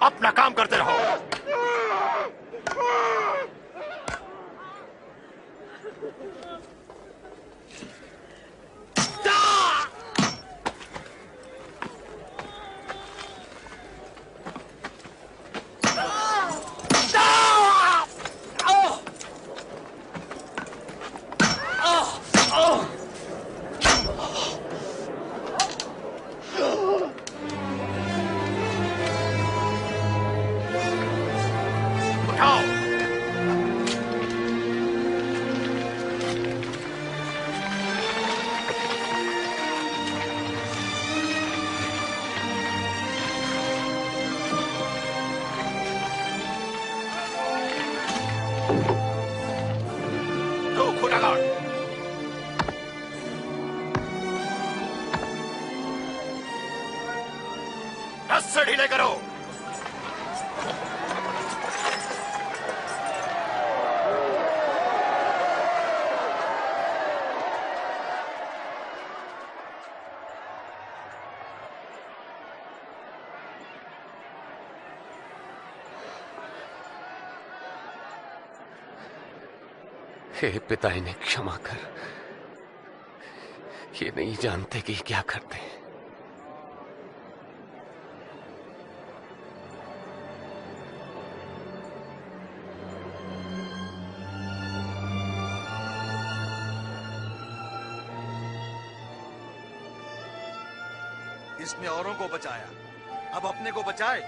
S3: अपना काम करते रहो। रस्से ढीले करो।
S13: हे पिता, इन्हें क्षमा कर, ये नहीं जानते कि क्या करते हैं।
S20: इसने औरों को बचाया, अब अपने को बचाए।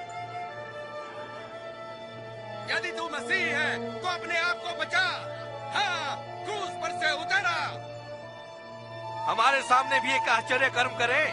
S6: यदि तू मसीह है तो अपने आप को बचा। हाँ, क्रूस पर से उतरा।
S8: हमारे सामने भी एक आश्चर्य कर्म करे।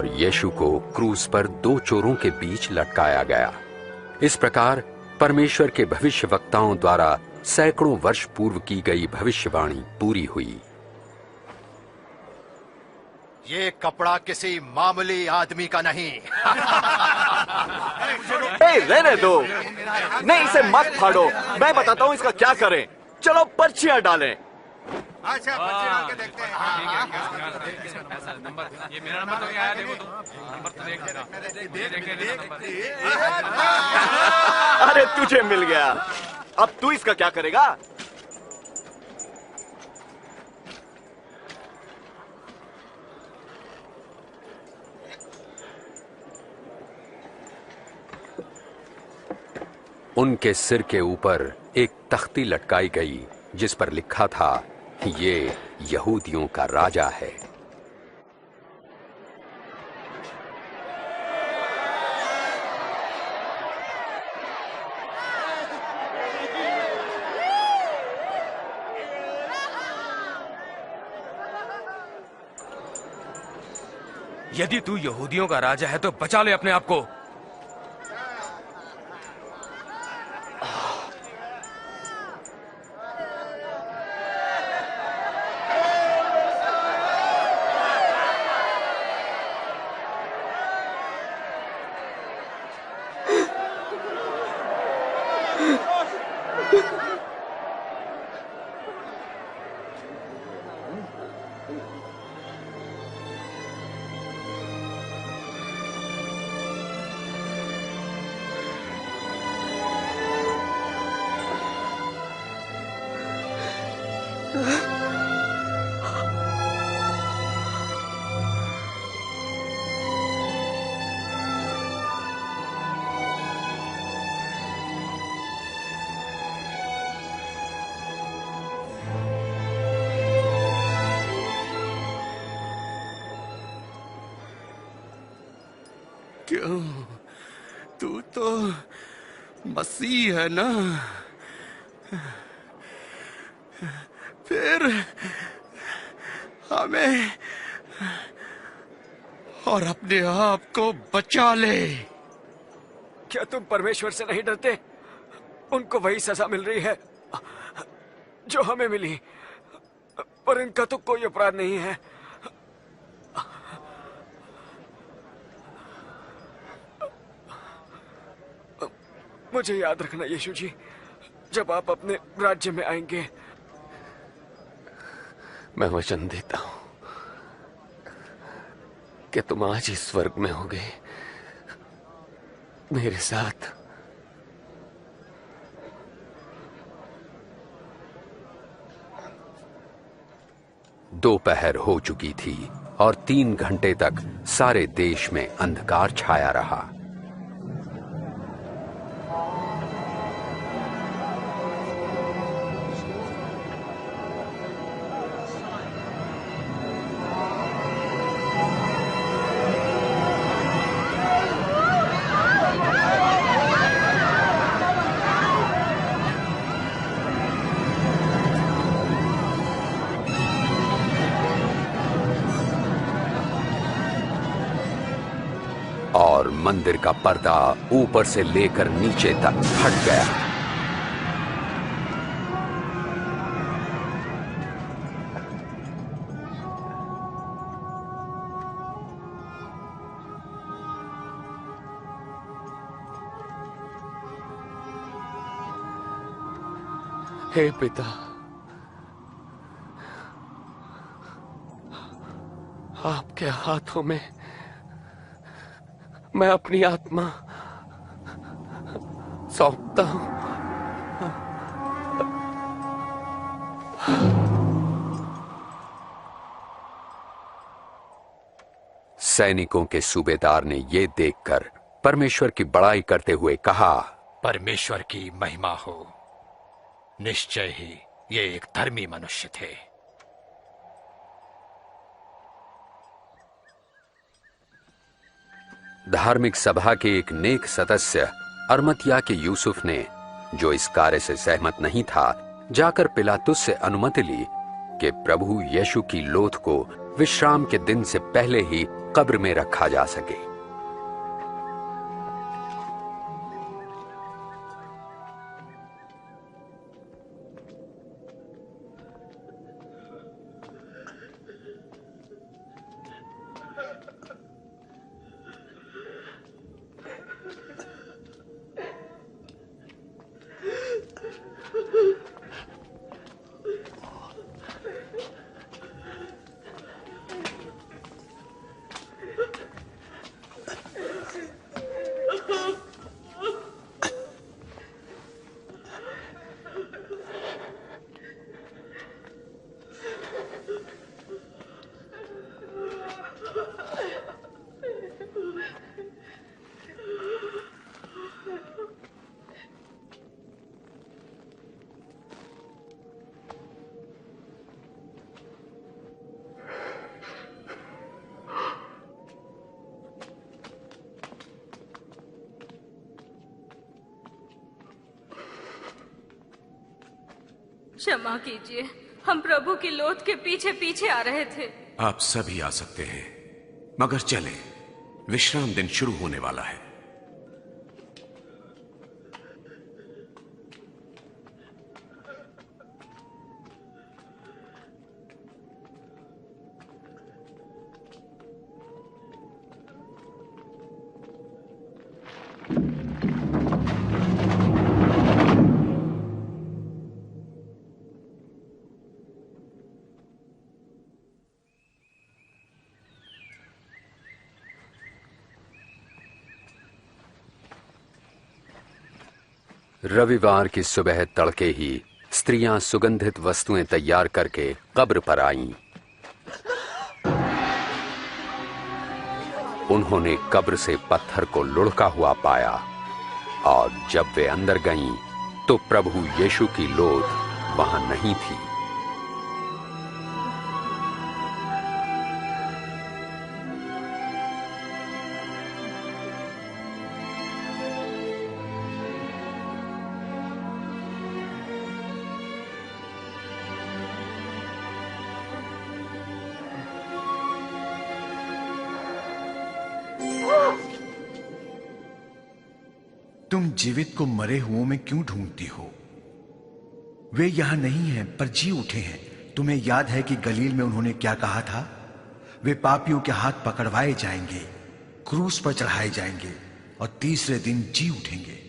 S2: और यीशु को क्रूस पर दो चोरों के बीच लटकाया गया। इस प्रकार परमेश्वर के भविष्यवक्ताओं द्वारा सैकड़ों वर्ष पूर्व की गई भविष्यवाणी पूरी हुई।
S3: ये कपड़ा किसी मामूली आदमी का नहीं।
S6: रहने दो, नहीं इसे मत फाड़ो, मैं बताता हूँ इसका क्या करें। चलो पर्चियां डालें।
S15: अच्छा पर्ची डाल के देखते हैं।
S8: ये मेरा नंबर तो आया, देखो तो नंबर तो देख।
S6: अरे तुझे मिल गया, अब तू इसका क्या करेगा?
S2: उनके सिर के ऊपर एक तख्ती लटकाई गई जिस पर लिखा था, ये यहूदियों का राजा है।
S11: यदि तू यहूदियों का राजा है तो बचा ले अपने आप को।
S15: क्यों? तू तो मसीह है ना? फिर हमें और अपने आप को बचा ले।
S9: क्या तुम परमेश्वर से नहीं डरते? उनको वही सजा मिल रही है जो हमें मिली, पर इनका तो कोई अपराध नहीं है। मुझे याद रखना यीशु जी, जब आप अपने राज्य में आएंगे।
S13: मैं वचन देता हूं कि तुम आज ही स्वर्ग में होगे मेरे साथ।
S2: दोपहर हो चुकी थी और 3 घंटे तक सारे देश में अंधकार छाया रहा। और मंदिर का पर्दा ऊपर से लेकर नीचे तक हट गया।
S13: हे पिता, आपके हाथों में मैं अपनी आत्मा सौंपता हूं।
S2: सैनिकों के सूबेदार ने ये देखकर परमेश्वर की बड़ाई करते हुए कहा,
S3: परमेश्वर की महिमा हो। निश्चय ही ये एक धर्मी मनुष्य थे।
S2: धार्मिक सभा के एक नेक सदस्य अरमतिया के यूसुफ ने, जो इस कार्य से सहमत नहीं था, जाकर पिलातुस से अनुमति ली कि प्रभु यीशु की लोथ को विश्राम के दिन से पहले ही कब्र में रखा जा सके।
S21: क्षमा कीजिए, हम प्रभु की लोथ के पीछे पीछे आ रहे थे।
S17: आप सभी आ सकते हैं, मगर चलें, विश्राम दिन शुरू होने वाला है। रविवार की सुबह तड़के ही स्त्रियां सुगंधित वस्तुएं तैयार करके कब्र पर आईं। उन्होंने कब्र से पत्थर को लुढ़का हुआ पाया और जब वे अंदर गईं तो प्रभु यीशु की लोथ वहां नहीं थी।
S20: तुम जीवित को मरे हुओं में क्यों ढूंढती हो? वे यहां नहीं हैं पर जी उठे हैं। तुम्हें याद है कि गलील में उन्होंने क्या कहा था? वे पापियों के हाथ पकड़वाए जाएंगे, क्रूस पर चढ़ाए जाएंगे और तीसरे दिन जी उठेंगे।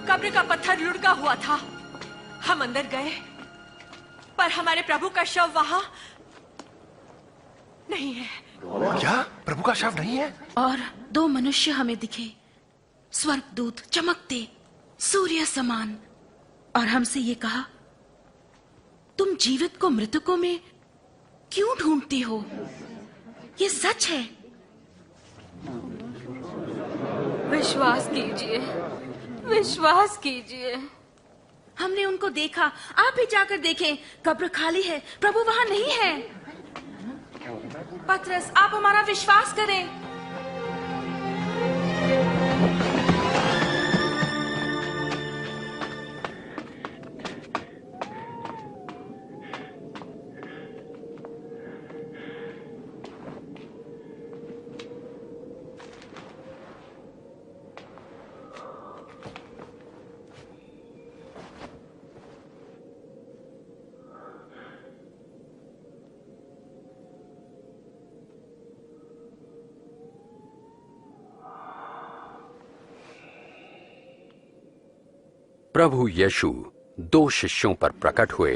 S12: कब्र का पत्थर लुढ़का हुआ था। हम अंदर गए पर हमारे प्रभु का शव वहां नहीं है।
S3: क्या प्रभु का शव नहीं है?
S5: और दो मनुष्य हमें दिखे, स्वर्गदूत चमकते सूर्य समान, और हमसे ये कहा, तुम जीवित को मृतकों में क्यों ढूंढती हो? ये सच है।
S21: विश्वास कीजिए, विश्वास कीजिए।
S5: हमने उनको देखा, आप भी जाकर देखें, कब्र खाली है, प्रभु वहां नहीं है। पतरस, आप हमारा विश्वास करें।
S2: प्रभु यीशु दो शिष्यों पर प्रकट हुए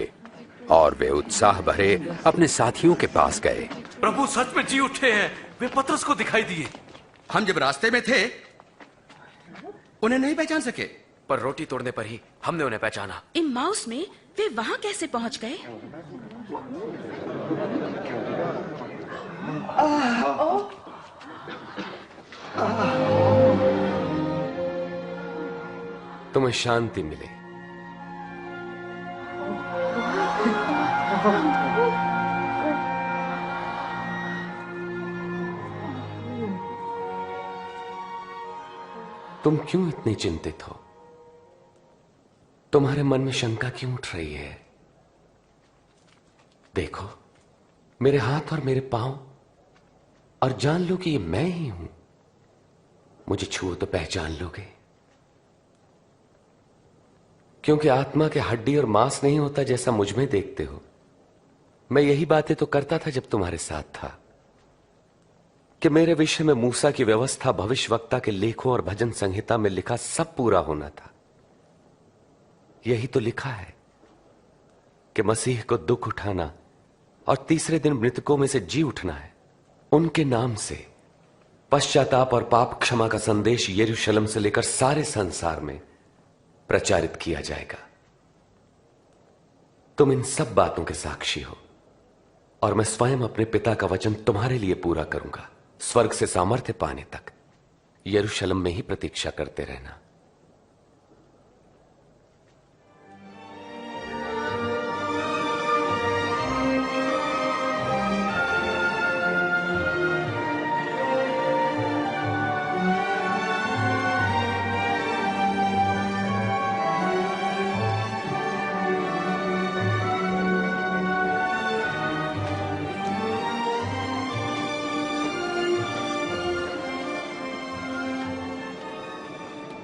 S2: और वे उत्साह भरे अपने साथियों के पास गए।
S8: प्रभु सच में जी उठे हैं, वे पतरस को दिखाई दिए।
S16: हम जब रास्ते में थे उन्हें नहीं पहचान सके,
S9: पर रोटी तोड़ने पर ही हमने उन्हें पहचाना।
S5: इम्माउस में वे वहां कैसे पहुंच गए?
S13: तुम्हें शांति मिले। तुम क्यों इतनी चिंतित हो? तुम्हारे मन में शंका क्यों उठ रही है? देखो मेरे हाथ और मेरे पांव और जान लो कि ये मैं ही हूं। मुझे छुओ तो पहचान लोगे, क्योंकि आत्मा के हड्डी और मांस नहीं होता जैसा मुझ में देखते हो। मैं यही बातें तो करता था जब तुम्हारे साथ था, कि मेरे विषय में मूसा की व्यवस्था, भविष्यवक्ता के लेखों और भजन संहिता में लिखा सब पूरा होना था। यही तो लिखा है कि मसीह को दुख उठाना और तीसरे दिन मृतकों में से जी उठना है। उनके नाम से पश्चाताप और पाप क्षमा का संदेश यरूशलेम से लेकर सारे संसार में प्रचारित किया जाएगा। तुम इन सब बातों के साक्षी हो और मैं स्वयं अपने पिता का वचन तुम्हारे लिए पूरा करूंगा। स्वर्ग से सामर्थ्य पाने तक यरूशलेम में ही प्रतीक्षा करते रहना।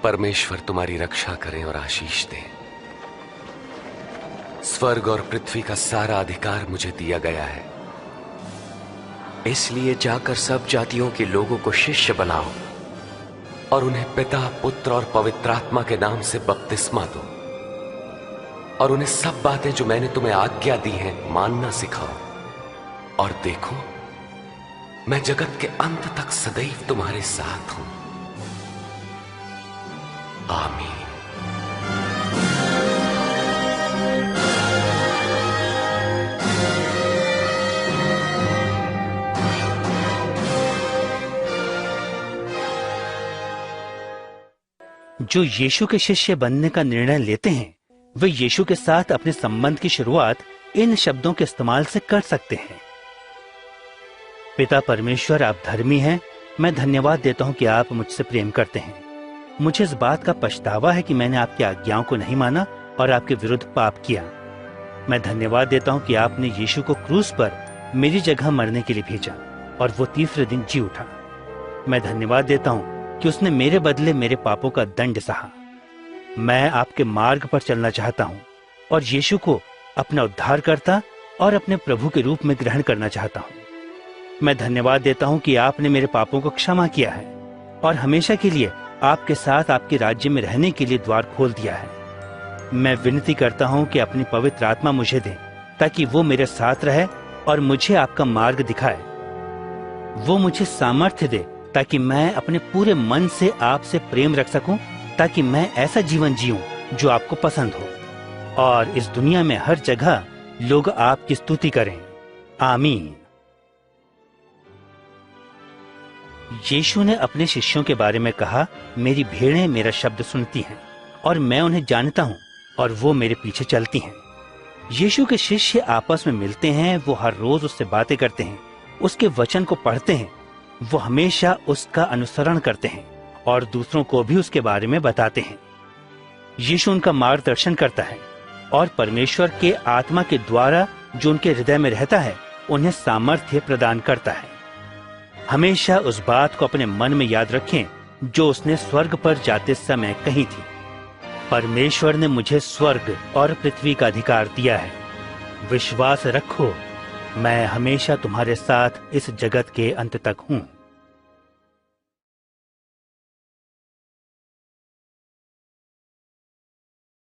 S13: परमेश्वर तुम्हारी रक्षा करें और आशीष दे। स्वर्ग और पृथ्वी का सारा अधिकार मुझे दिया गया है, इसलिए जाकर सब जातियों के लोगों को शिष्य बनाओ और उन्हें पिता, पुत्र और पवित्र आत्मा के नाम से बपतिस्मा दो और उन्हें सब बातें जो मैंने तुम्हें आज्ञा दी हैं मानना सिखाओ। और देखो, मैं जगत के अंत तक सदैव तुम्हारे साथ हूं। आमीन।
S1: जो यीशु के शिष्य बनने का निर्णय लेते हैं वे यीशु के साथ अपने संबंध की शुरुआत इन शब्दों के इस्तेमाल से कर सकते हैं। पिता परमेश्वर, आप धर्मी हैं। मैं धन्यवाद देता हूं कि आप मुझसे प्रेम करते हैं। मुझे इस बात का पछतावा है कि मैंने आपकी आज्ञाओं को नहीं माना और आपके विरुद्ध पाप किया। मैं धन्यवाद देता हूं कि आपने यीशु को क्रूस पर मेरी जगह मरने के लिए भेजा और वो तीसरे दिन जी उठा। मैं धन्यवाद देता हूं कि उसने मेरे बदले मेरे पापों का दंड सहा। मैं आपके मार्ग पर चलना चाहता हूं और यीशु को अपना उद्धारकर्ता और अपने प्रभु के रूप में ग्रहण करना चाहता हूं। मैं धन्यवाद देता हूं कि आपने मेरे पापों को क्षमा किया है और हमेशा के लिए आपके साथ आपके राज्य में रहने के लिए द्वार खोल दिया है। मैं विनती करता हूं कि अपनी पवित्र आत्मा मुझे दे ताकि वो मेरे साथ रहे और मुझे आपका मार्ग दिखाए। वो मुझे सामर्थ्य दे ताकि मैं अपने पूरे मन से आपसे प्रेम रख सकूं, ताकि मैं ऐसा जीवन जीऊं जो आपको पसंद हो और इस दुनिया में हर जगह लोग आपकी स्तुति करें। आमीन। यीशु ने अपने शिष्यों के बारे में कहा, मेरी भेड़ें मेरा शब्द सुनती हैं और मैं उन्हें जानता हूं और वो मेरे पीछे चलती हैं। यीशु के शिष्य आपस में मिलते हैं, वो हर रोज उससे बातें करते हैं, उसके वचन को पढ़ते हैं, वो हमेशा उसका अनुसरण करते हैं और दूसरों को भी उसके बारे में बताते हैं। यीशु उनका मार्गदर्शन करता है और परमेश्वर के आत्मा के द्वारा जो उनके हृदय में रहता है उन्हें सामर्थ्य प्रदान करता है। हमेशा उस बात को अपने मन में याद रखें जो उसने स्वर्ग पर जाते समय कही थी, परमेश्वर ने मुझे स्वर्ग और पृथ्वी का अधिकार दिया है। विश्वास रखो, मैं हमेशा तुम्हारे साथ इस जगत के अंत तक हूं।